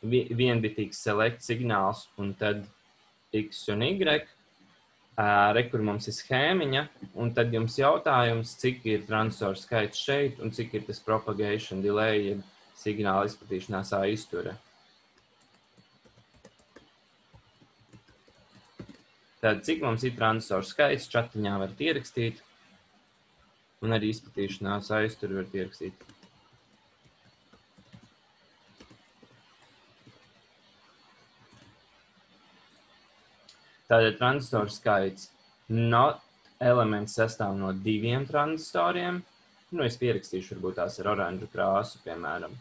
vienbitīgs select signāls un tad X un Y, kur mums ir schēmiņa, un tad jums jautājums, cik ir tranzistoru skaits šeit un cik ir tas propagation delay, jeb signāla izplatīšanās aizture. Tad, cik mums ir tranzistoru skaits, čatiņā var ierakstīt, un arī izplatīšanās aizturi var ierakstīt. Tātad tranzistoru skaits not elements sastāv no 2 tranzistoriem. Es pierakstīšu varbūt tās ar oranžu krāsu, piemēram.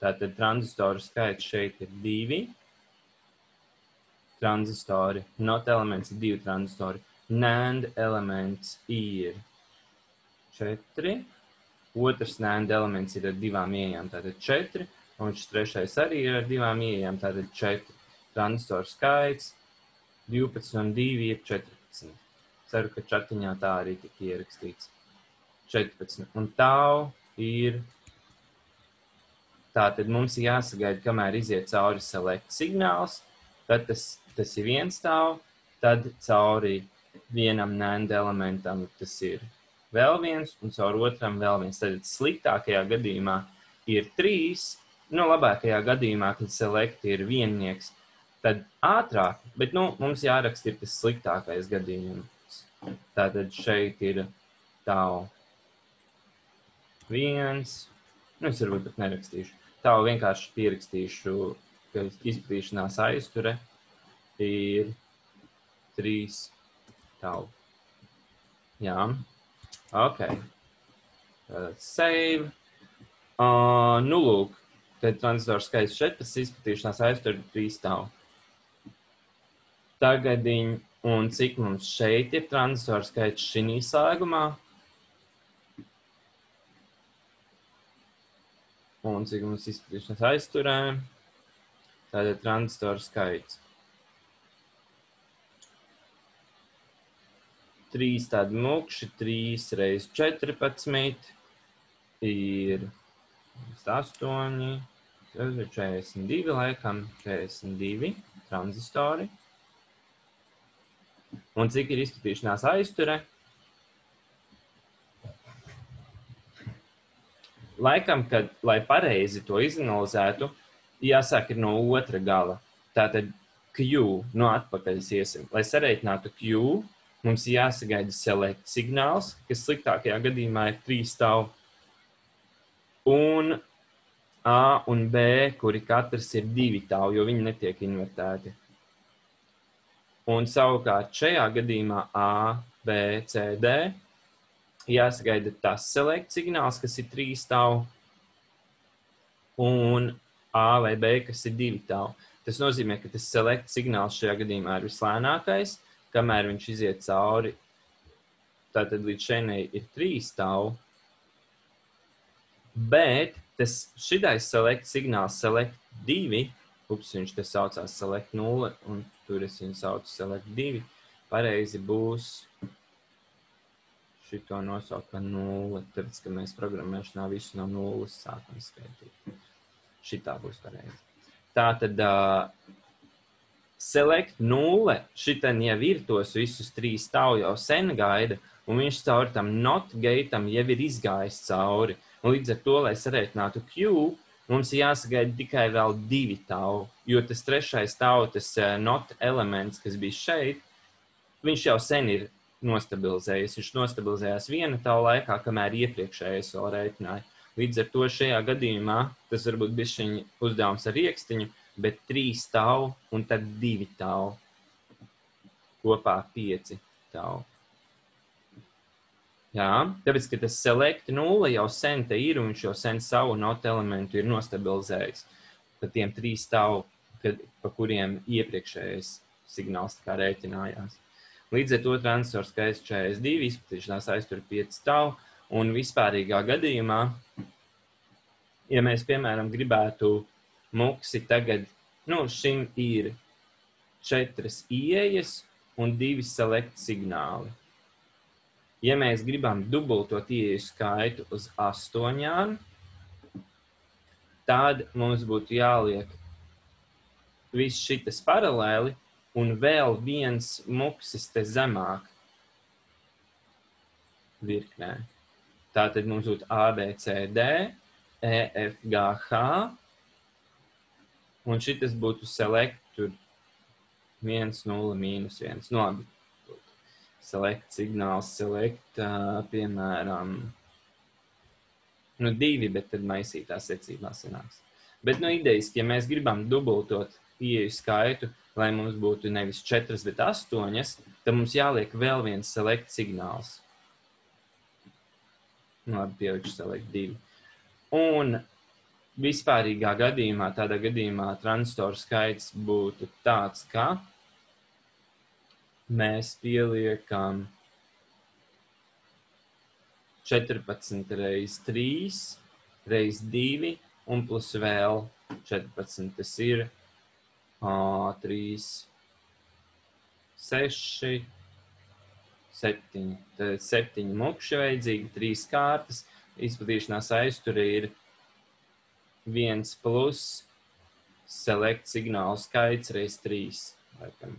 Tātad tranzistoru skaits šeit ir 2. Tranzistori. Not elements ir 2 tranzistori. NAND elements ir 4. Otrs NAND elements ir ar 2 ieejām, tātad 4. Un šis trešais arī ir ar 2 ieejām, tātad 4. Tranzistoru skaits 12 un 2 ir 14. Ceru, ka čatiņā tā arī tika ierakstīts. 14. Un tau ir... Tātad mums ir jāsagaida, kamēr iziet cauri select signāls, tad tas ir viens tau, tad cauri vienam NAND elementam tas ir vēl viens, un cauri otram vēl viens. Tad sliktākajā gadījumā ir 3, nu labākajā gadījumā, kad select ir viennieks, tad ātrāk, bet nu mums jāraksta ir tas sliktākais gadījums. Tātad šeit ir tau 1, nu es varbūt pat nerakstīšu. Tā vienkārši pierakstīšu, ka izplatīšanās aizture ir 3 tau. Jā, ok. Save. Nu lūk, tad tranzistoru skaits 14, izplatīšanās aizture ir 3 tau. Tagadiņ, un cik mums šeit ir tranzistoru skaits šī slēgumā? Un cik mums izplatīšanās aizturē, tātad tranzistoru skaits. 3 tādi mukši, 3 reiz 14 ir 8, 42 laikam, 42 tranzistori. Un cik ir izplatīšanās aizture? Laikam, kad, lai pareizi to izanalizētu, jāsāk ir no otra gala. Tātad Q, no atpakaļ iesim. Lai sareikinātu Q, mums jāsagaida select signāls, kas sliktākajā gadījumā ir 3 tau. Un A un B, kuri katrs ir 2 tau, jo viņi netiek invertēti. Un savukārt šajā gadījumā A, B, C, D jāsagaida tas select signāls, kas ir 3 tau, un A vai B, kas ir 2 tau. Tas nozīmē, ka tas select signāls šajā gadījumā ir vislēnākais, kamēr viņš iziet cauri. Tātad līdz šeit ir 3 tau, bet šitais select signāls select 2, viņš te saucās select 0, un tur es viņu saucu select 2, pareizi būs šito nosauka 0, tāpēc, ka mēs programmēšanā visu no 0 sākam skaitīt. Šitā būs pareizi. Tātad select 0, šitan jau ir tos visus 3 tau jau sen gaida, un viņš cauri tam not gateam jau ir izgājis cauri. Un līdz ar to, lai sareikinātu Q, mums jāsagaida tikai vēl 2 tau, jo tas trešais tau, tas not elements, kas bija šeit, viņš jau sen ir nostabilizējies. Viņš nostabilizējās 1 tau laikā, kamēr iepriekšējais vēl rēķināja. Līdz ar to šajā gadījumā tas varbūt bišķiņ uzdevums ar riekstiņu, bet 3 tau un tad 2 tau. Kopā 5 tau. Jā, tāpēc, ka tas select 0 jau sen te ir, un viņš jau sen savu not elementu ir nostabilizējis. Pa tiem 3 tau, pa kuriem iepriekšējais signāls tā kā rēķinājās. Līdz ar to tranzistoru skaits 42, izplatīšanās aiztur 5 tau, un vispārīgā gadījumā, ja mēs, piemēram, gribētu muksi tagad, nu, šim ir 4 ieejas un 2 select signāli. Ja mēs gribam dubultot ieeju skaitu uz 8, tad mums būtu jāliek viss šitas paralēli un vēl viens muksis te zemāk virknē. Tātad mums būtu A, B, C, D, E, F, G, H, un šitas būtu select tur 1, 0, -1. Nu, labi. Select signāls, select, piemēram, 2, bet tad maisītā secībā sanāks. Bet, idejiski, ja mēs gribam dubultot ieeju skaitu, lai mums būtu nevis 4, bet 8, tad mums jāliek vēl viens select signāls. Labi, pielikšu select 2. Un vispārīgā gadījumā, tādā gadījumā tranzistoru skaits būtu tāds, ka mēs pieliekam 14 reiz 3, reiz 2 un plus vēl 14. Tas ir 3, 6, 7. Tad 7 mukši vajadzīgi, 3 kārtas. Izplatīšanās aizture ir 1 plus select signālu skaits reiz 3. Laikam,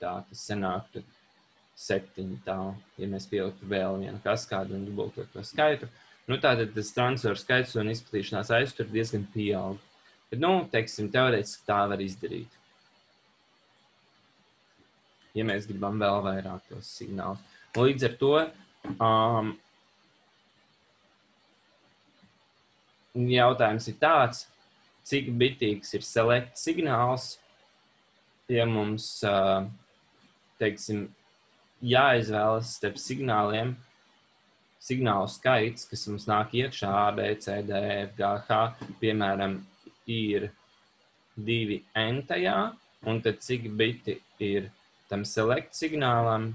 tā tas sanāktu 7 tā, ja mēs pieliktu vēl vienu kaskādu un dubultot to skaitu. Nu, tātad tas transferu skaits un izplatīšanās aiztur diezgan pieaug. Bet, nu, teiksim, teorētiski tā var izdarīt. Ja mēs gribam vēl vairāk tos signālus. Un līdz ar to jautājums ir tāds, cik bitīgs ir select signāls, ja mums, teiksim, jāizvēlas starp signāliem, signālu skaits, kas mums nāk iekšā A, B, C, D, F, G, H, piemēram, ir 2 n-tajā, un tad cik biti ir tam select signālam.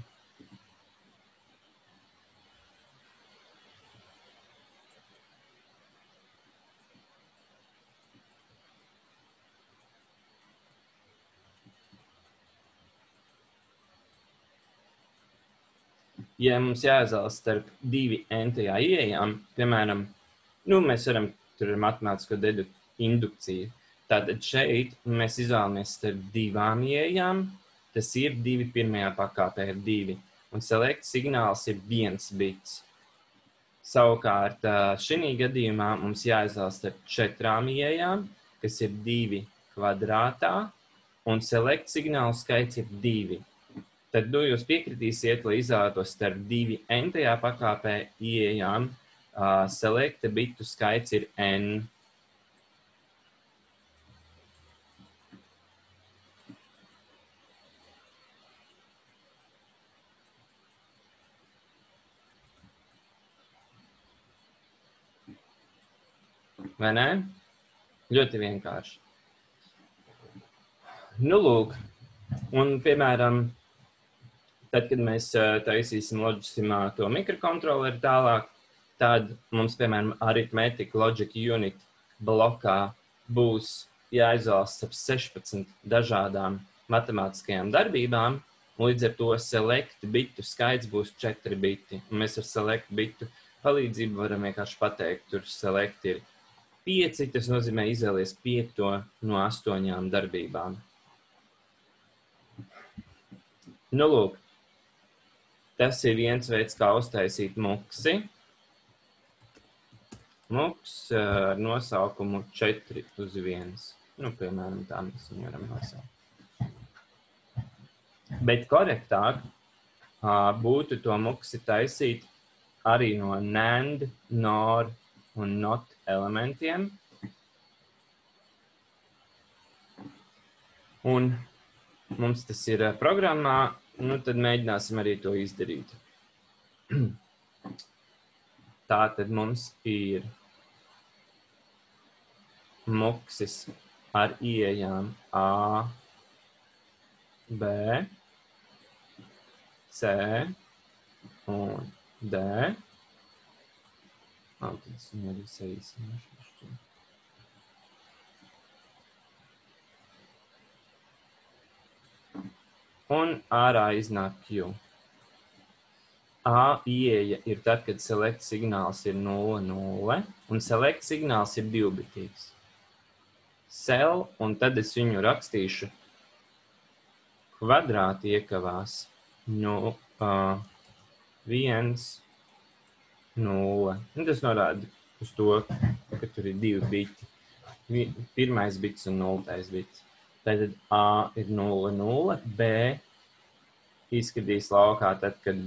Ja mums jāizvēlas starp 2 n-tajā ieejām, piemēram, nu, mēs varam, tur ir matemātisko indukcija. Tātad šeit mēs izvēlamies starp 2 ieejām, tas ir 2 pirmajā pakāpē ir 2, un select signāls ir 1 bits. Savukārt, šī gadījumā mums jāizvēlas starp 4 ieejām, kas ir 2 kvadrātā, un select signālu skaits ir 2. Tad jūs piekritīsiet, lai izvēlētos starp 2 n-tajā pakāpē ieejām, selecta bitu skaits ir n. Vai ne? Ļoti vienkārši. Nu, lūk. Un, piemēram, tad, kad mēs taisīsim Logisimā to mikrokontroleri tālāk, tad mums, piemēram, Arithmetic Logic Unit blokā būs jāizvēlas ap 16 dažādām matemātiskajām darbībām, un līdz ar to select bitu skaits būs 4 biti. Un mēs ar select bitu palīdzību varam vienkārši pateikt, tur select ir 5, tas nozīmē izvēlies 5 no 8 darbībām. Nu, lūk. Tas ir viens veids, kā uztaisīt muksi. Muks ar nosaukumu 4/1. Nu, piemēram, tā mēs viņu varam nosaukt. Bet korektāk būtu to muksi taisīt arī no NAND, NOR un NOT elementiem. Un mums tas ir programmā. Nu, tad mēģināsim arī to izdarīt. Tātad mums ir muksis ar ieejām A, B, C un D. Tad es viņu arī saīsināšu. Un ārā iznāk Q. A ieeja ir tad, kad select signāls ir 0, 0, un select signāls ir 2-bitīgs. Cell, un tad es viņu rakstīšu kvadrāti iekavās 1, 0. Un tas norāda uz to, ka tur ir 2 biti. Pirmais bits un 0. bits. Tātad A ir 0, 0, B izskatīs laukā tad, kad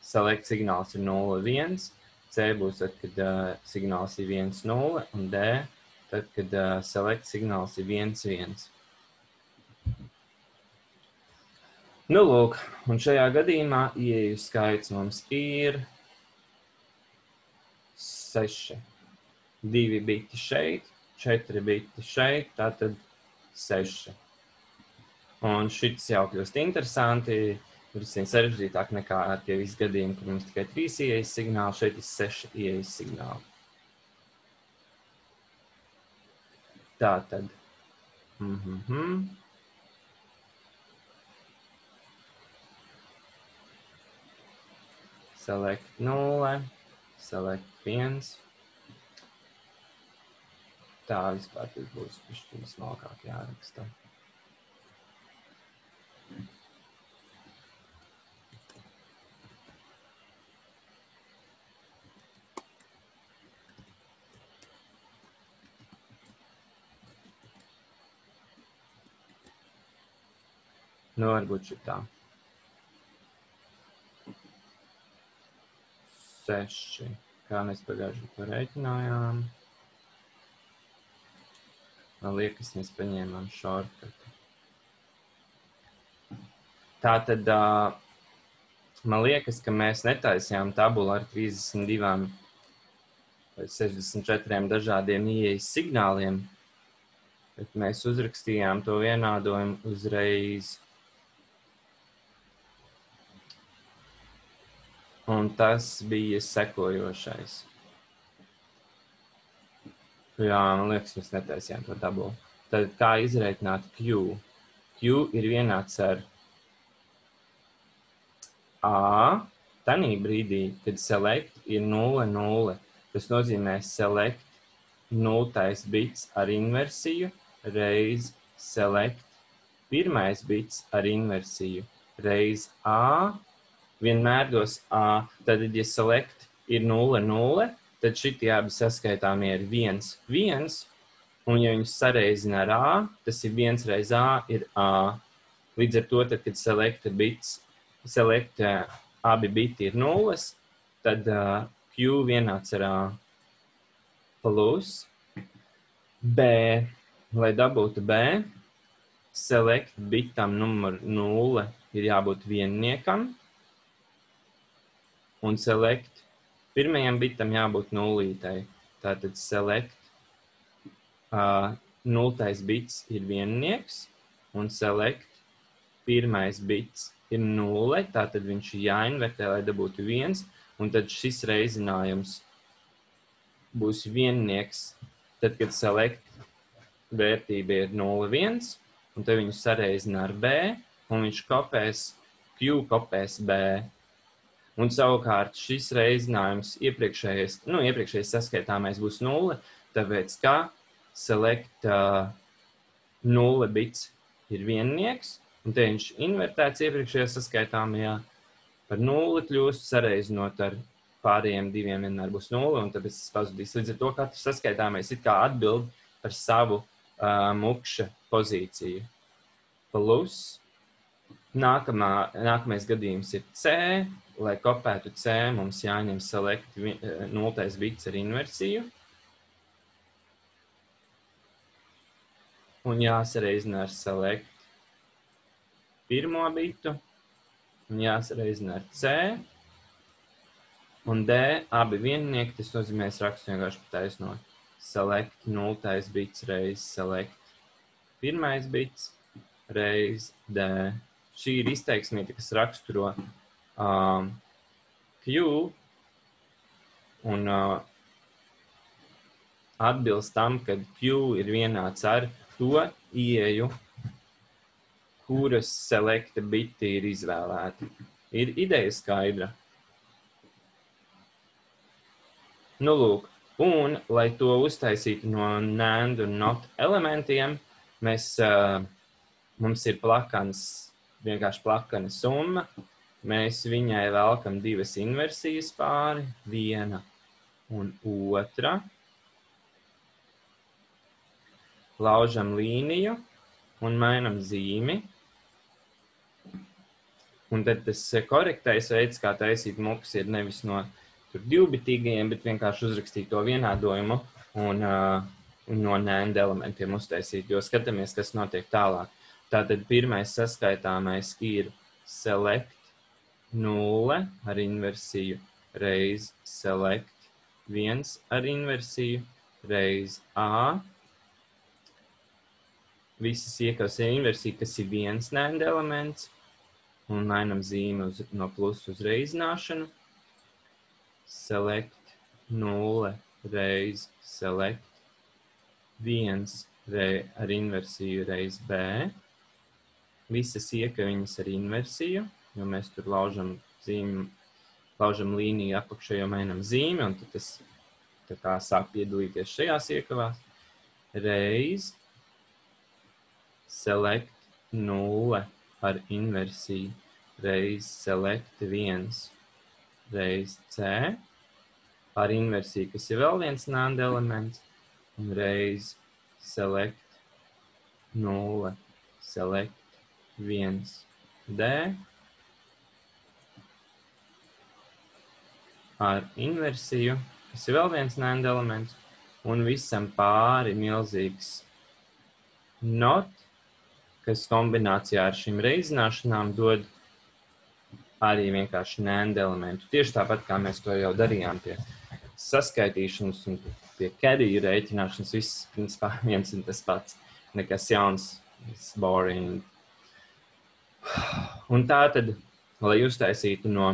select signāls ir 0, 1, C būs tad, kad signāls ir 1, 0, un D tad, kad select signāls ir 1, 1. Nu, lūk, un šajā gadījumā ieeju skaits mums ir 6. 2 biti šeit, 4 biti šeit, tātad 6. Un šis jau kļūst interesanti, drusciņ sarežģītāk nekā tie visi gadījumi, kur mums tikai 3 ieejas signāli, šeit ir 6 ieejas signāli. Tātad. Select 0, select 1. Tā vispār tas būs pišķiņ smalkāk jāraksta. Nu, varbūt šitā. 6. Kā mēs pagājuši to reiķinājām. Man liekas, mēs paņēmām shortcutu. Tātad, man liekas, ka mēs netaisījām tabulu ar 32 vai 64 dažādiem ieejas signāliem, bet mēs uzrakstījām to vienādojumu uzreiz. Un tas bija sekojošais. Jā, man liekas, mēs netaisījām to tabulu. Tad kā izreikināt Q? Q ir vienāds ar A, tanī brīdī, kad select ir 0, 0. Tas nozīmē select 0. bits ar inversiju reiz select 1. bits ar inversiju reiz A. Vienmēr dos A. Tad, ja select ir 0, 0, tad šitie abi saskaitāmie ir 1, 1, un ja viņus sareizina ar A, tas ir 1 reiz A ir A. Līdz ar to, tad, kad select abi biti ir 0, tad Q vienāds ar A plus B. Lai dabūtu B, select bitam numur 0 ir jābūt vienniekam, un select pirmajam bitam jābūt nulītai. Tātad select 0. bits ir viennieks, un select 1. bits ir 0, tātad viņš ir jāinvertē, lai dabūtu 1, un tad šis reizinājums būs viennieks, tad, kad select vērtība ir 0, 1, un tad viņu sareizina ar B, un viņš Q kopēs B. Un savukārt šis reizinājums iepriekšējais saskaitāmais būs 0, tāpēc kā select 0 bits ir viennieks, un te viņš invertēts iepriekšējā saskaitāmajā par 0 kļūst, sareizinot ar pārējiem 2 vienmēr būs 0, un tāpēc tas pazudīs. Līdz ar to katrs saskaitāmais ir kā atbild par savu mukša pozīciju. Plus nākamais gadījums ir C. Lai kopētu C, mums jāņem select 0. bits ar inversiju. Un jāsareizina ar select 1. bitu. Un jāsareizina ar C. Un D abi viennieki, tas nozīmē, es rakstu vienkārši pataisnot. Select 0. bits reiz select 1. bits reiz D. Šī ir izteiksmīte, kas raksturo Q un atbilst tam, kad Q ir vienāds ar to ieeju, kuras selekta biti ir izvēlēti. Ir ideja skaidra. Nu, lūk, un, lai to uztaisītu no NAND un NOT elementiem, mums ir vienkārši plakana summa. Mēs viņai velkam 2 inversijas pāri, 1 un 2. Laužam līniju un mainam zīmi. Un tad tas korektais veids, kā taisīt mukas, ir nevis no divbitīgajiem, bet vienkārši uzrakstīt to vienādojumu un no NAND elementiem uztaisīt, jo skatāmies, kas notiek tālāk. Tātad pirmais saskaitāmais ir select 0 ar inversiju reiz select 1 ar inversiju reiz A. Visas iekavas ir inversija, kas ir viens NAND elements, un mainam zīmi no plusa uz reizināšanu. Select 0 reiz select 1 ar inversiju reiz B. Visas iekaviņas ar inversiju, jo mēs tur laužam līniju apakšējo mainam zīmi, un tad tas tā kā sāk piedalīties šajās iekavās. Reiz select 0 ar inversiju reiz select 1 reiz C ar inversiju, kas ir vēl viens NAND elements, un reiz select 0 select 1 D ar inversiju, kas ir vēl viens NAND elements, un visam pāri milzīgs NOT, kas kombinācijā ar šīm reizināšanām dod arī vienkārši NAND elementu. Tieši tāpat, kā mēs to jau darījām pie saskaitīšanas un pie carry rēķināšanas, viss principā viens un tas pats. Nekas jauns, it's boring. Un tā tad, lai uztaisītu no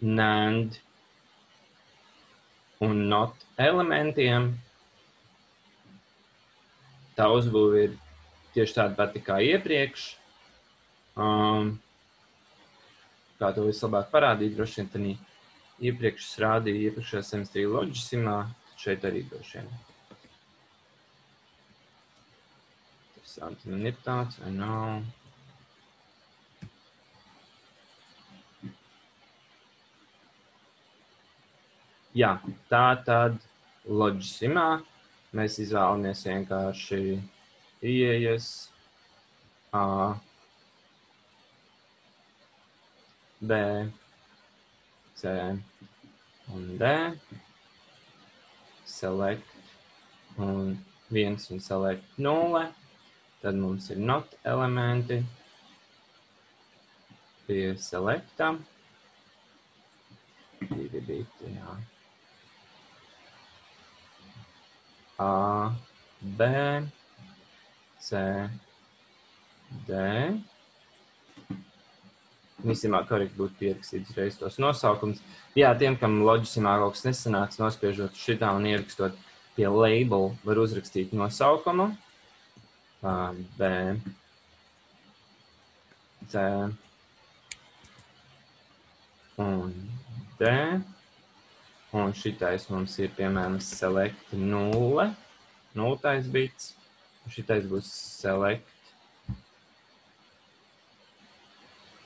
NAND un NOT elementiem, tā uzbūve ir tieši tāda pati kā iepriekš. Kā to vislabāk parādīt, droši vien tad iepriekš es rādīju iepriekšējā semestrī Logisimā, tad šeit arī droši vien. Interesanti, man ir tāds, vai nav? Jā, tā tad Logisimā mēs izvēlamies vienkārši ieejas A, B, C un D, select un 1 un select 0, tad mums ir NOT elementi pie selecta, 2 biti, jā. A, B, C, D. Visumā korekti būtu pierakstīts reiz tos nosaukums. Jā, tiem, kam Logisimā kaut kas nesanāks, nospiežot šitā un ierakstot pie label, var uzrakstīt nosaukumu. A, B, C un D. Un šitais mums ir, piemēram, select 0, 0 bits. Šitais būs select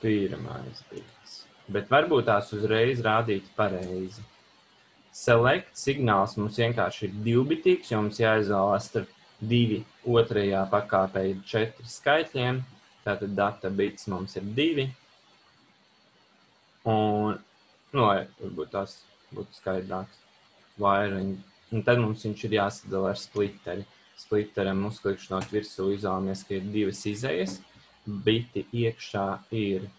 1 bits. Bet varbūt tās uzreiz rādīt pareizi. Select signāls mums vienkārši ir divbitīgs, jo mums jāizvēlās starp 2 otrajā pakāpē ir 4 skaitļiem. Tātad data bits mums ir 2. Un, lai varbūt tās būtu skaidrāks. Un tad mums viņš ir jāsadala ar splitteri. Splitteram uzklikšanot virsū izvēlamies, ka ir 2 izejas. Biti iekšā ir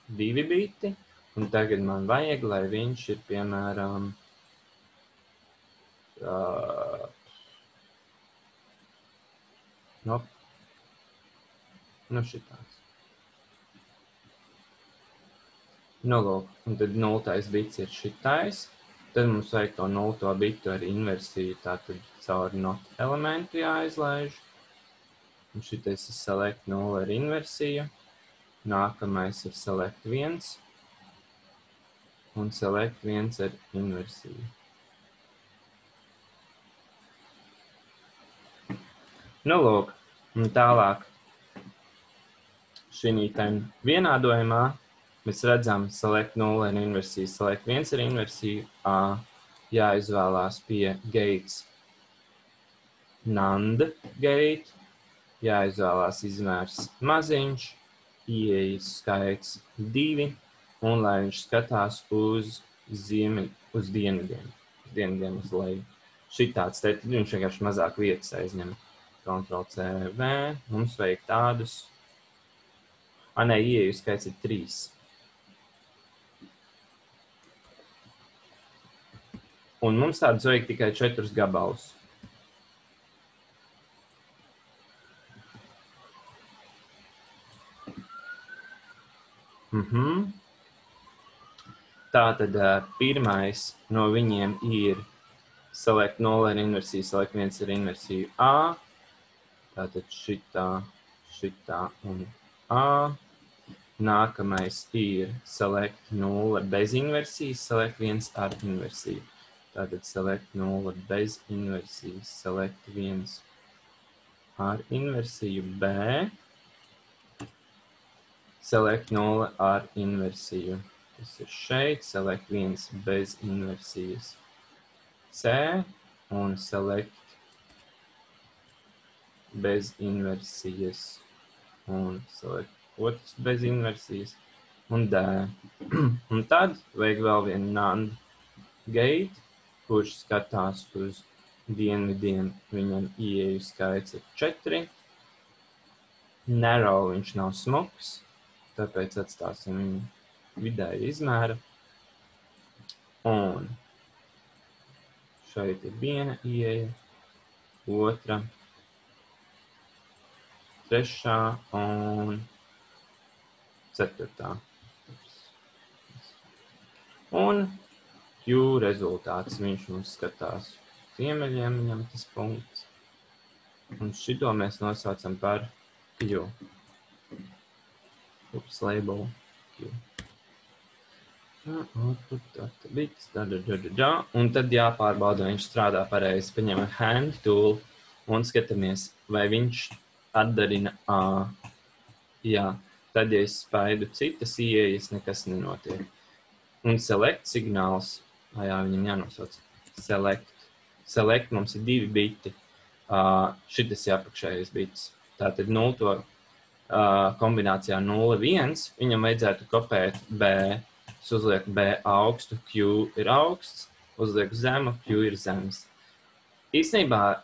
2 biti. Un tagad man vajag, lai viņš ir, piemēram, šitāds. Lūk, un tad 0. bits ir šitais. Tad mums vajag to 0. bitu ar inversiju, tātad caur NOT elementu jāizlaiž. Un šitais ir select 0 ar inversiju. Nākamais ir select 1. Un select 1 ar inversiju. Lūk, un tālāk šī vienādojumā mēs redzam select 0 ar inversiju, select 1 ar inversiju, A, jāizvēlās pie gates NAND gate, jāizvēlās izmērs maziņš, ieejas skaits 2, un lai viņš skatās uz dienvidiem, uz leju. Šitāds te, viņš vienkārši mazāk vietas aizņem. Ctrl+C+V, mums vajag tādus. Ieeju skaits ir 3. Un mums tādus vajag tikai 4 gabalus. Tātad pirmais no viņiem ir select 0 ar inversiju, select 1 ar inversiju A. Tātad šitā un A. Nākamais ir select 0 bez inversijas, select 1 ar inversiju. Tātad select 0 bez inversijas, select 1 ar inversiju B. Select 0 ar inversiju. Tas ir šeit, select 1 bez inversijas C un select bez inversijas un select otrs bez inversijas un D. Un tad vajag vēl vienu NAND gate, kurš skatās uz dienvidiem, viņam ieeju skaits ir 4. Narrow viņš nav smuks, tāpēc atstāsim viņu vidēja izmēra. Un šeit ir viena ieeja, otra, trešā un 4. Un Q rezultāts, viņš mums skatās ziemeļiem, viņam tas punkts. Un šito mēs nosaucam par Q. Ups, label Q. Un tad jāpārbauda, viņš strādā pareizi. Paņemam hand tool un skatāmies, vai viņš atdarina A. Jā, tad, ja es spaidu citas ieejas, nekas nenotiek. Un select signāls, jā, viņam jānosauc. Select mums ir 2 biti. Šitas jāpakšējais bits. Tātad 0 kombinācijā 0,1 viņam vajadzētu kopēt B. Es uzlieku B augstu, Q ir augsts, uzlieku zemu, Q ir zems. Īstenībā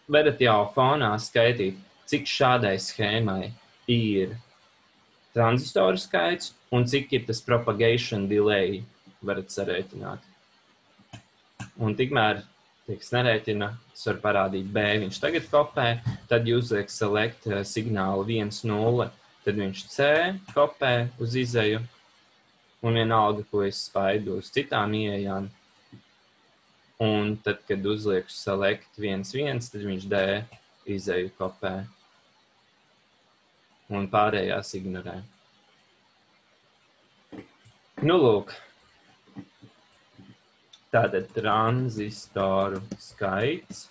varat jau fonā skaitīt, cik šādai schēmai ir tranzistoru skaits un cik ir tas propagation delay, varat sarēķināt. Un tikmēr tieks nerēķina, es varu parādīt B, viņš tagad kopē, tad jūs liek select signālu 1,0, tad viņš C kopē uz izēju, un vienalga, ko es spaidu uz citām ieejām. Un tad, kad uzlieku select 1,1, tad viņš D izēju kopē. Un pārējās ignorē. Nu, lūk. Tātad tranzistoru skaits.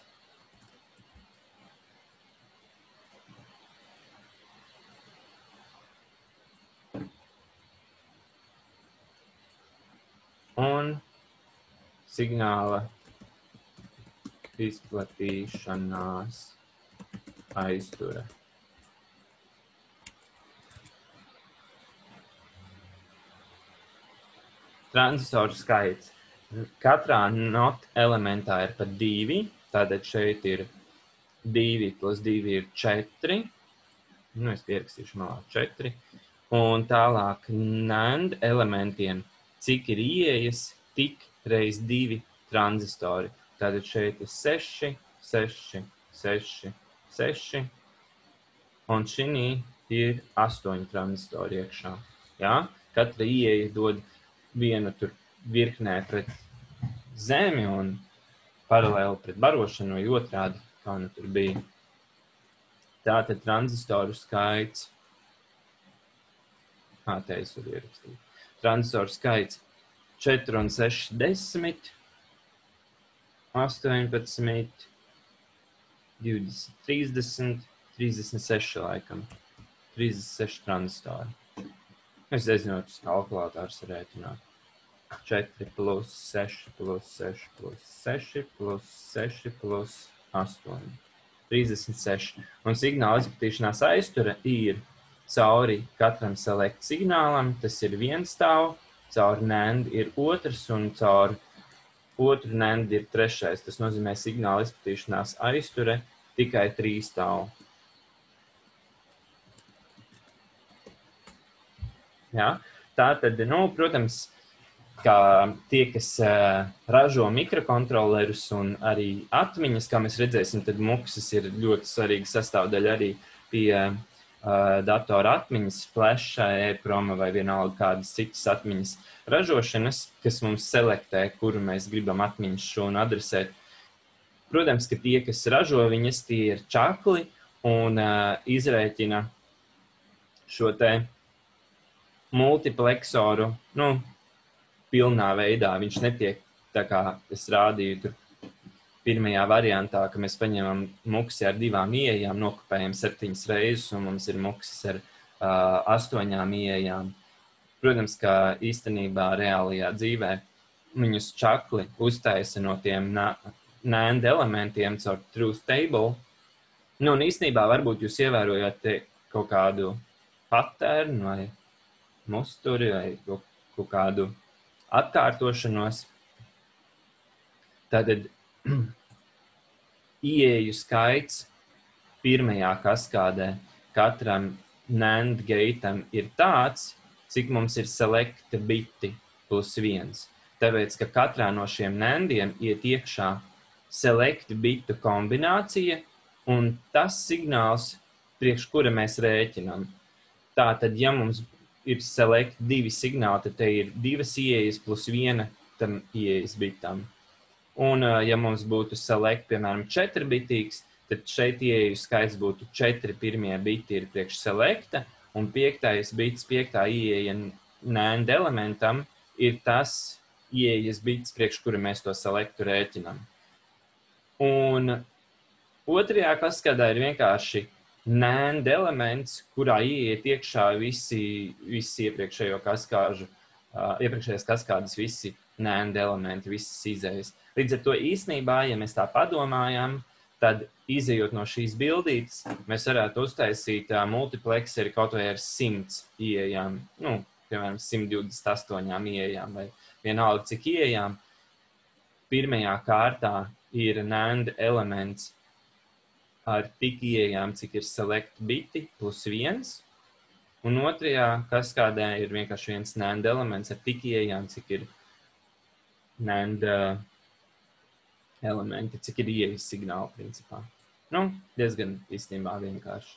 Un signāla izplatīšanās aiztura. Tranzistoru skaits. Katrā not elementā ir pa 2, tātad šeit ir 2 plus 2 ir 4. Nu, es pierakstīšu malā 4. Un tālāk NAND elementiem, cik ir ieejas, tik reiz 2 tranzistori. Tātad šeit ir 6, 6, 6, 6. Un šinī ir 8 tranzistori iekšā. Ja? Katra ieeja dod vienu tur virknē pret zemi un paralēli pret barošanu vai otrādi, kā nu tur bija. Tātad tranzistoru skaits. Te es varu ierakstīt. Tranzistoru skaits 4 un 6, 10, 18, 20, 30, 36 laikam. 36 tranzistori. Es nezinu, tas kalkulators rēķināt. 4 plus 6 plus 6 plus 6 plus 6 plus 8. 36. Un signāla izplatīšanās aiztura ir cauri katram select signālam, tas ir viens stāv, cauri NAND ir otrs un cauri otru NAND ir trešais. Tas nozīmē signāla izplatīšanās aiztura tikai 3 stāv. Ja? Tā tad, nu, protams, kā tie, kas ražo mikrokontrolerus un arī atmiņas, kā mēs redzēsim, tad mukses ir ļoti svarīga sastāvdaļa arī pie datora atmiņas, flasha, e-proma vai vienalga kādas citas atmiņas ražošanas, kas mums selektē, kuru mēs gribam atmiņas šūnu adresēt. Protams, ka tie, kas ražo viņas, tie ir čakli un izrēķina šo te multipleksoru, pilnā veidā. Viņš netiek, tā kā es rādīju tur pirmajā variantā, ka mēs paņemam muksi ar 2 ieejām, nokopējam 7 reizes, un mums ir muksis ar 8 ieejām. Protams, ka īstenībā reālajā dzīvē viņus čakli uztaisa no tiem NAND elementiem caur truth table. Un īstenībā varbūt jūs ievērojat kaut kādu patternu vai musturi vai kaut kādu atkārtošanos. Tātad ieeju skaits pirmajā kaskādē katram NAND gaitam ir tāds, cik mums ir selekta biti +1. Tāpēc, ka katrā no šiem NANDiem iet iekšā selekta bitu kombinācija un tas signāls, priekš kura mēs rēķinām. Tātad, ja mums ir select 2 signāli, tad te ir 2 ieejas +1 tam ieejas bitam. Un, ja mums būtu select, piemēram, 4 bitīgs, tad šeit ieeju skaits būtu 4 pirmie biti ir priekš selecta, un 5. bits, 5. ieeja NAND elementam ir tas ieejas bits, priekš kura mēs to selectu rēķinām. Un otrajā kaskadā ir vienkārši NAND elements, kurā ieiet iekšā visi iepriekšējās kaskādas, visi NAND elementi, visas izējas. Līdz ar to īstenībā, ja mēs tā padomājam, tad izejot no šīs bildītes, mēs varētu uztaisīt multiplexeri kaut vai ar 100 ieejām, piemēram, 128 ieejām vai vienalga cik ieejām. Pirmajā kārtā ir NAND elements ar tik ieejām, cik ir select biti +1, un otrajā kaskādē ir vienkārši viens NAND elements ar tik ieejām, cik ir NAND elementi, cik ir ieejas signāli principā. Diezgan īstenībā vienkārši.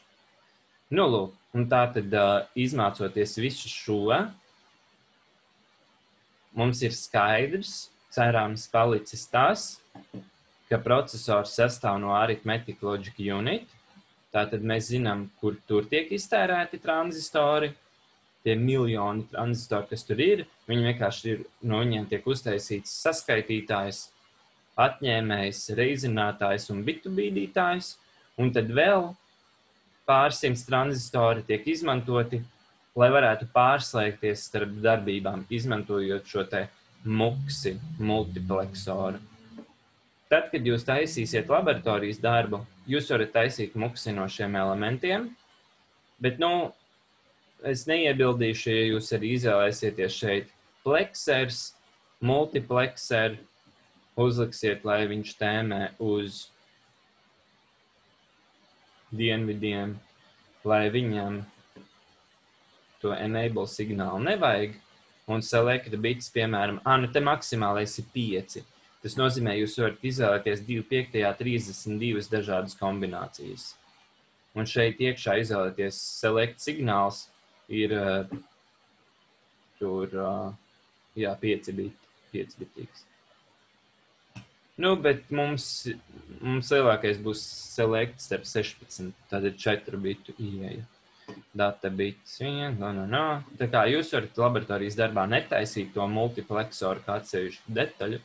Lūk, un tātad izmācoties visu šo, mums ir skaidrs, cerams palicis tas, ka processors sastāv no Arithmetic Logic Unit. Tātad mēs zinām, kur tur tiek iztērēti tranzistori, tie miljoni tranzistori, kas tur ir, viņi vienkārši ir, no viņiem tiek uztaisīts saskaitītājs, atņēmējs, reizinātājs un bitu bīdītājs, un tad vēl pārsimts tranzistori tiek izmantoti, lai varētu pārslēgties starp darbībām, izmantojot šo te muksi multipleksoru. Tad, kad jūs taisīsiet laboratorijas darbu, jūs varat taisīt muksi no šiem elementiem, bet, es neiebildīšu, ja jūs arī izvēlēsieties šeit pleksers, multiplekser, uzliksiet, lai viņš tēmē uz dienvidiem, lai viņam to enable signālu nevajag, un select bits, piemēram, te maksimālais ir 5. Tas nozīmē, jūs varat izvēlēties 2/5, 32 dažādas kombinācijas. Un šeit iekšā izvēlēties select signāls ir tur, 5 bitīgs. Bet mums lielākais būs select starp 16, tātad 4 bitu ieeja. Data bits, Tā kā jūs varat laboratorijas darbā netaisīt to multipleksoru kā atsevišķu detaļu,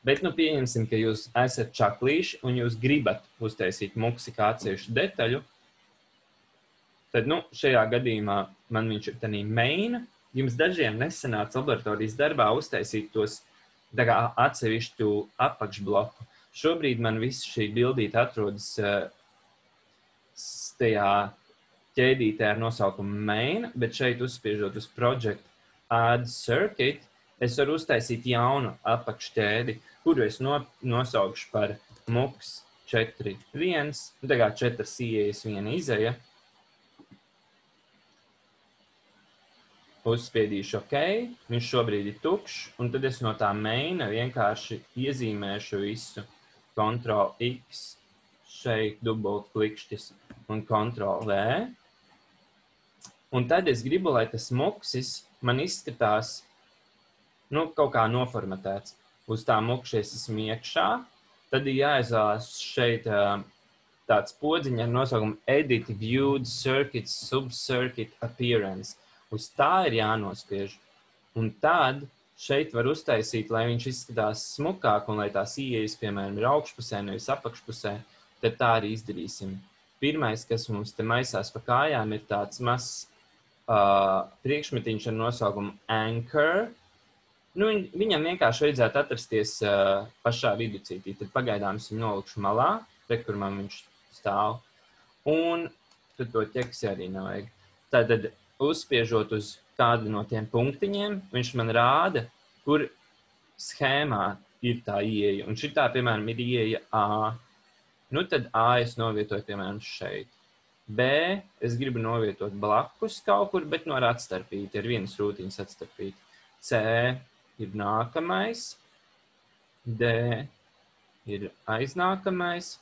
bet, pieņemsim, ka jūs esat čaklīši un jūs gribat uztaisīt muksi kā atsevišķu detaļu, tad, šajā gadījumā man viņš ir tādā maina. Jums dažiem nesanāca laboratorijas darbā uztaisīt tos tā kā atsevišķu apakšbloku. Šobrīd man viss šī bildīte atrodas tajā ķēdītē ar nosaukumu main, bet šeit uzspiežot uz project add circuit, es varu uztaisīt jaunu apakšķēdi, kuru es nosaukšu par mux 4.1, tā kā 4 ieejas, 1 izeja. uzspiedīšu OK, viņš šobrīd ir tukšs, un tad es no tā maina vienkārši iezīmēšu visu Ctrl X, šeit dubult klikšķis un Ctrl V. Un tad es gribu, lai tas muksis man izskatās, kaut kā noformatēts. Uz tā mukša es esmu iekšā, tad ir jāizvēlās šeit tāds podziņš ar nosaukumu Edit Viewed Circuit Subcircuit Appearance. Uz tā ir jānospiež. Un tad šeit var uztaisīt, lai viņš izskatās smukāk un lai tās ieejas, piemēram, ir augšpusē, nevis apakšpusē, tad tā arī izdarīsim. Pirmais, kas mums te maisās pa kājām, ir tāds mazs priekšmetiņš ar nosaukumu Anchor. Viņam vienkārši vajadzētu atrasties pašā viducītī. Tad pagaidām es viņu nolikšu malā, kur man viņš stāv. Un tad to ķeksi arī nevajag. Tātad uzspiežot uz kādu no tiem punktiņiem, viņš man rāda, kur schēmā ir tā ieeja. Un šitā, piemēram, ir ieeja A. Tad A es novietoju, piemēram, šeit. B es gribu novietot blakus kaut kur, bet no ar atstarpīti, ar vienas rūtiņas atstarpīti. C ir nākamais. D ir aiznākamais.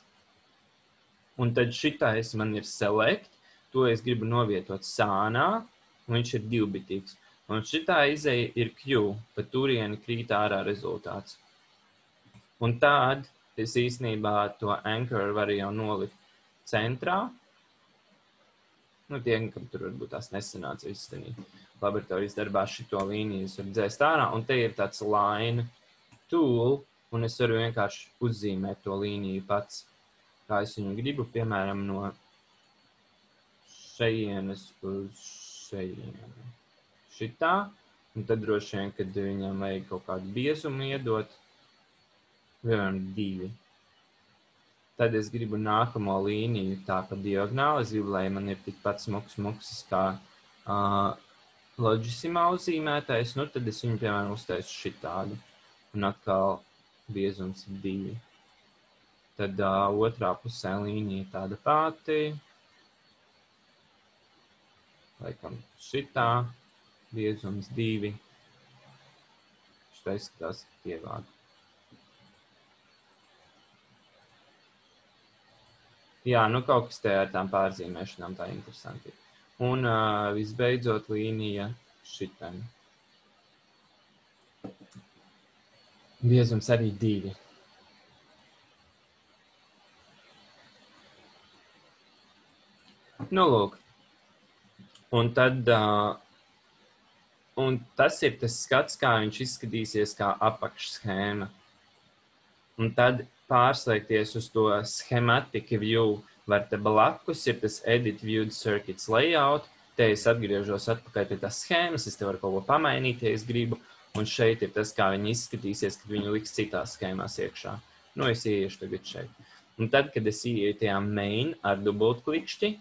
Un tad šitais man ir select. To es gribu novietot sānā. Un viņš ir divbitīgs. Un šitā izeja ir Q. Pa turieni krīt ārā rezultāts. Un tād es īstenībā to anchor varu jau nolikt centrā. Tiem, kam tur varbūt tās nesanāca izstenīt. Laboratorijas darbā šito līniju es varu dzēst ārā. Un te ir tāds line tool. Un es varu vienkārši uzzīmēt to līniju pats. Kā es viņu gribu, piemēram, no šejienes uz šejienu. Šitā. Un tad droši vien, kad viņam vajag kaut kādu biezumu iedot. Piemēram, 2. Tad es gribu nākamo līniju tā pa diagonāli. Es gribu, lai man ir tikpat smuks kā Logisimā uzzīmētais. Tad es viņu, piemēram, uztaisu šitādu. Un atkal biezums ir 2. Tad otrā pusē līnija tāda pati. Laikam šitā. Biezums 2. Šitā izskatās tievāk. Jā, kaut kas te ar tām pārzīmēšanām tā interesanti. Un visbeidzot līnija šitam. Biezums arī 2. Lūk. Un tad, un tas ir tas skats, kā viņš izskatīsies kā apakšschēma. Un tad pārslēgties uz to schematic view var te blakus, ir tas Edit Viewed Circuits Layout. Te es atgriežos atpakaļ pie tās schēmas, es te varu kaut ko pamainīt, ja es gribu. Un šeit ir tas, kā viņi izskatīsies, kad viņu liks citās schēmās iekšā. Es ieiešu tagad šeit. Un tad, kad es ieeju tajā main ar dubult klikšķi,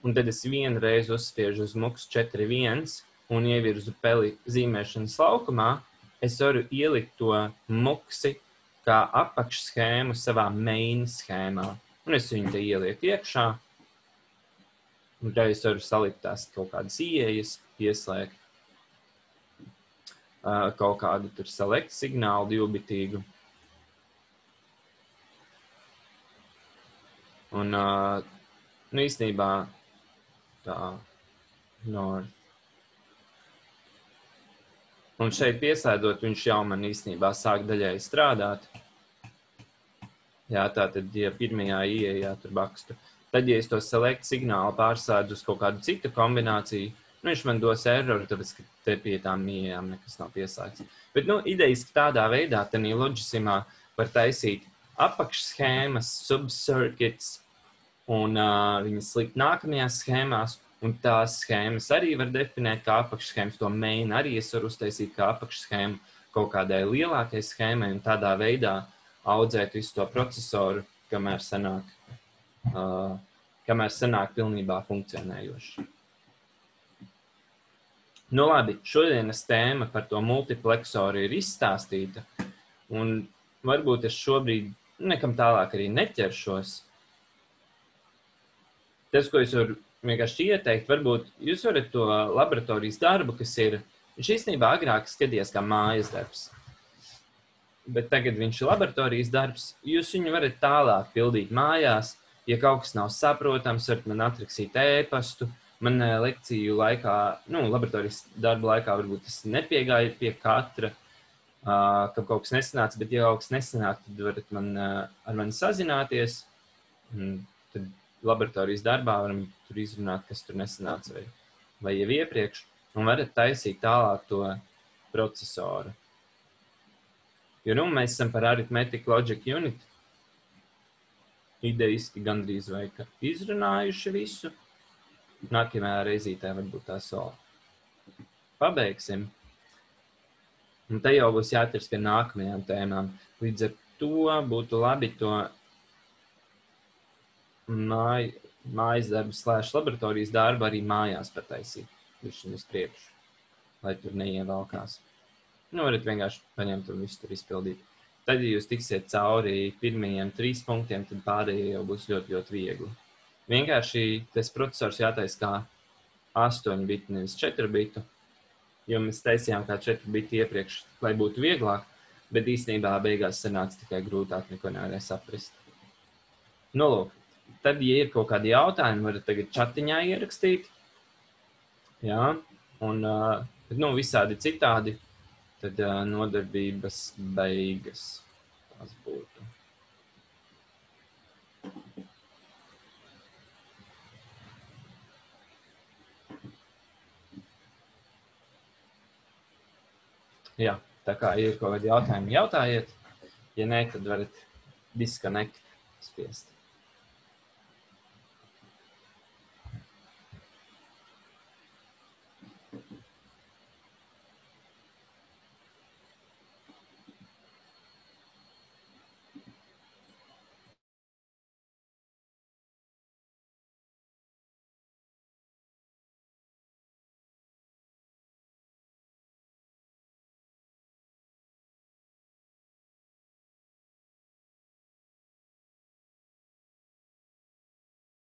un tad es vienreiz uzspiežu uz muks 4.1 un ievirzu peli zīmēšanas laukumā, es varu ielikt to muksi kā apakšschēmu savā main schēmā. Un es viņu te ielieku iekšā. Un te es varu salikt tās kaut kādas ieejas, ieslēgt kaut kādu tur select signālu divbitīgu. Un īstenībā tā north. Un šeit pieslēdot, viņš jau man īstenībā sāk daļai strādāt. Jā, tātad, ja pirmajā ieejā tur bakstu. Tad, ja es to select signālu pārslēdzu uz kaut kādu citu kombināciju, viņš man dos erroru, tāpēc, ka te pie tām ieejām nekas nav pieslēgts. Bet, idejiski tādā veidā, tanī Logisimā var taisīt apakšschēmas, subcircuits un viņas likt nākamajās schēmās. Un tās schēmas arī var definēt kā apakšschēmas. To main arī es varu uztaisīt kā apakšschēmu kaut kādai lielākai schēmai un tādā veidā audzēt visu to procesoru, kamēr sanāk pilnībā funkcionējoši. Labi, šodienas tēma par to multipleksoru ir izstāstīta. Un varbūt es šobrīd nekam tālāk arī neķeršos. Tas, ko es varu vienkārši ieteikt, varbūt jūs varat to laboratorijas darbu, kas ir, viņš īstenībā agrāk skaties kā mājas darbs. Bet tagad viņš ir laboratorijas darbs, jūs viņu varat tālāk pildīt mājās. Ja kaut kas nav saprotams, varat man atrakstīt e-pastu. Man lekciju laikā, laboratorijas darba laikā varbūt es nepiegāju pie katra, ka kaut kas nesanāca, bet ja kaut kas nesanāk, tad varat ar mani sazināties. Tad laboratorijas darbā varam tur izrunāt, kas tur nesanāca vai jau iepriekš, un varat taisīt tālāk to procesoru. Jo mēs esam par Arithmetic Logic Unit ideiski gandrīz vai izrunājuši visu. Nākamajā reizītē varbūt tās vēl pabeigsim. Un te jau būs jāatceras pie nākamajām tēmām. Līdz ar to būtu labi to mājas darbu / laboratorijas darbu arī mājās pataisīt. Višķiņ uz priekšu, lai tur neievalkās. Varat vienkārši paņemt un visu tur izpildīt. Tad, ja jūs tiksiet cauri pirmajiem 3 punktiem, tad pārējie jau būs ļoti, ļoti viegli. Vienkārši tas procesors jātaisa kā 8 bitu, nevis 4 bitu, jo mēs taisījām kā 4 bitu iepriekš, lai būtu vieglāk, bet īstenībā beigās sanāca tikai grūtāk, neko nevarēja saprast. Lūk, tad, ja ir kaut kādi jautājumi, varat tagad čatiņā ierakstīt. Jā, un visādi citādi, tad nodarbības beigas tās būtu. Jā, tā kā ir kaut kādi jautājumi, jautājiet. Ja nē, tad varat disconnect spiest.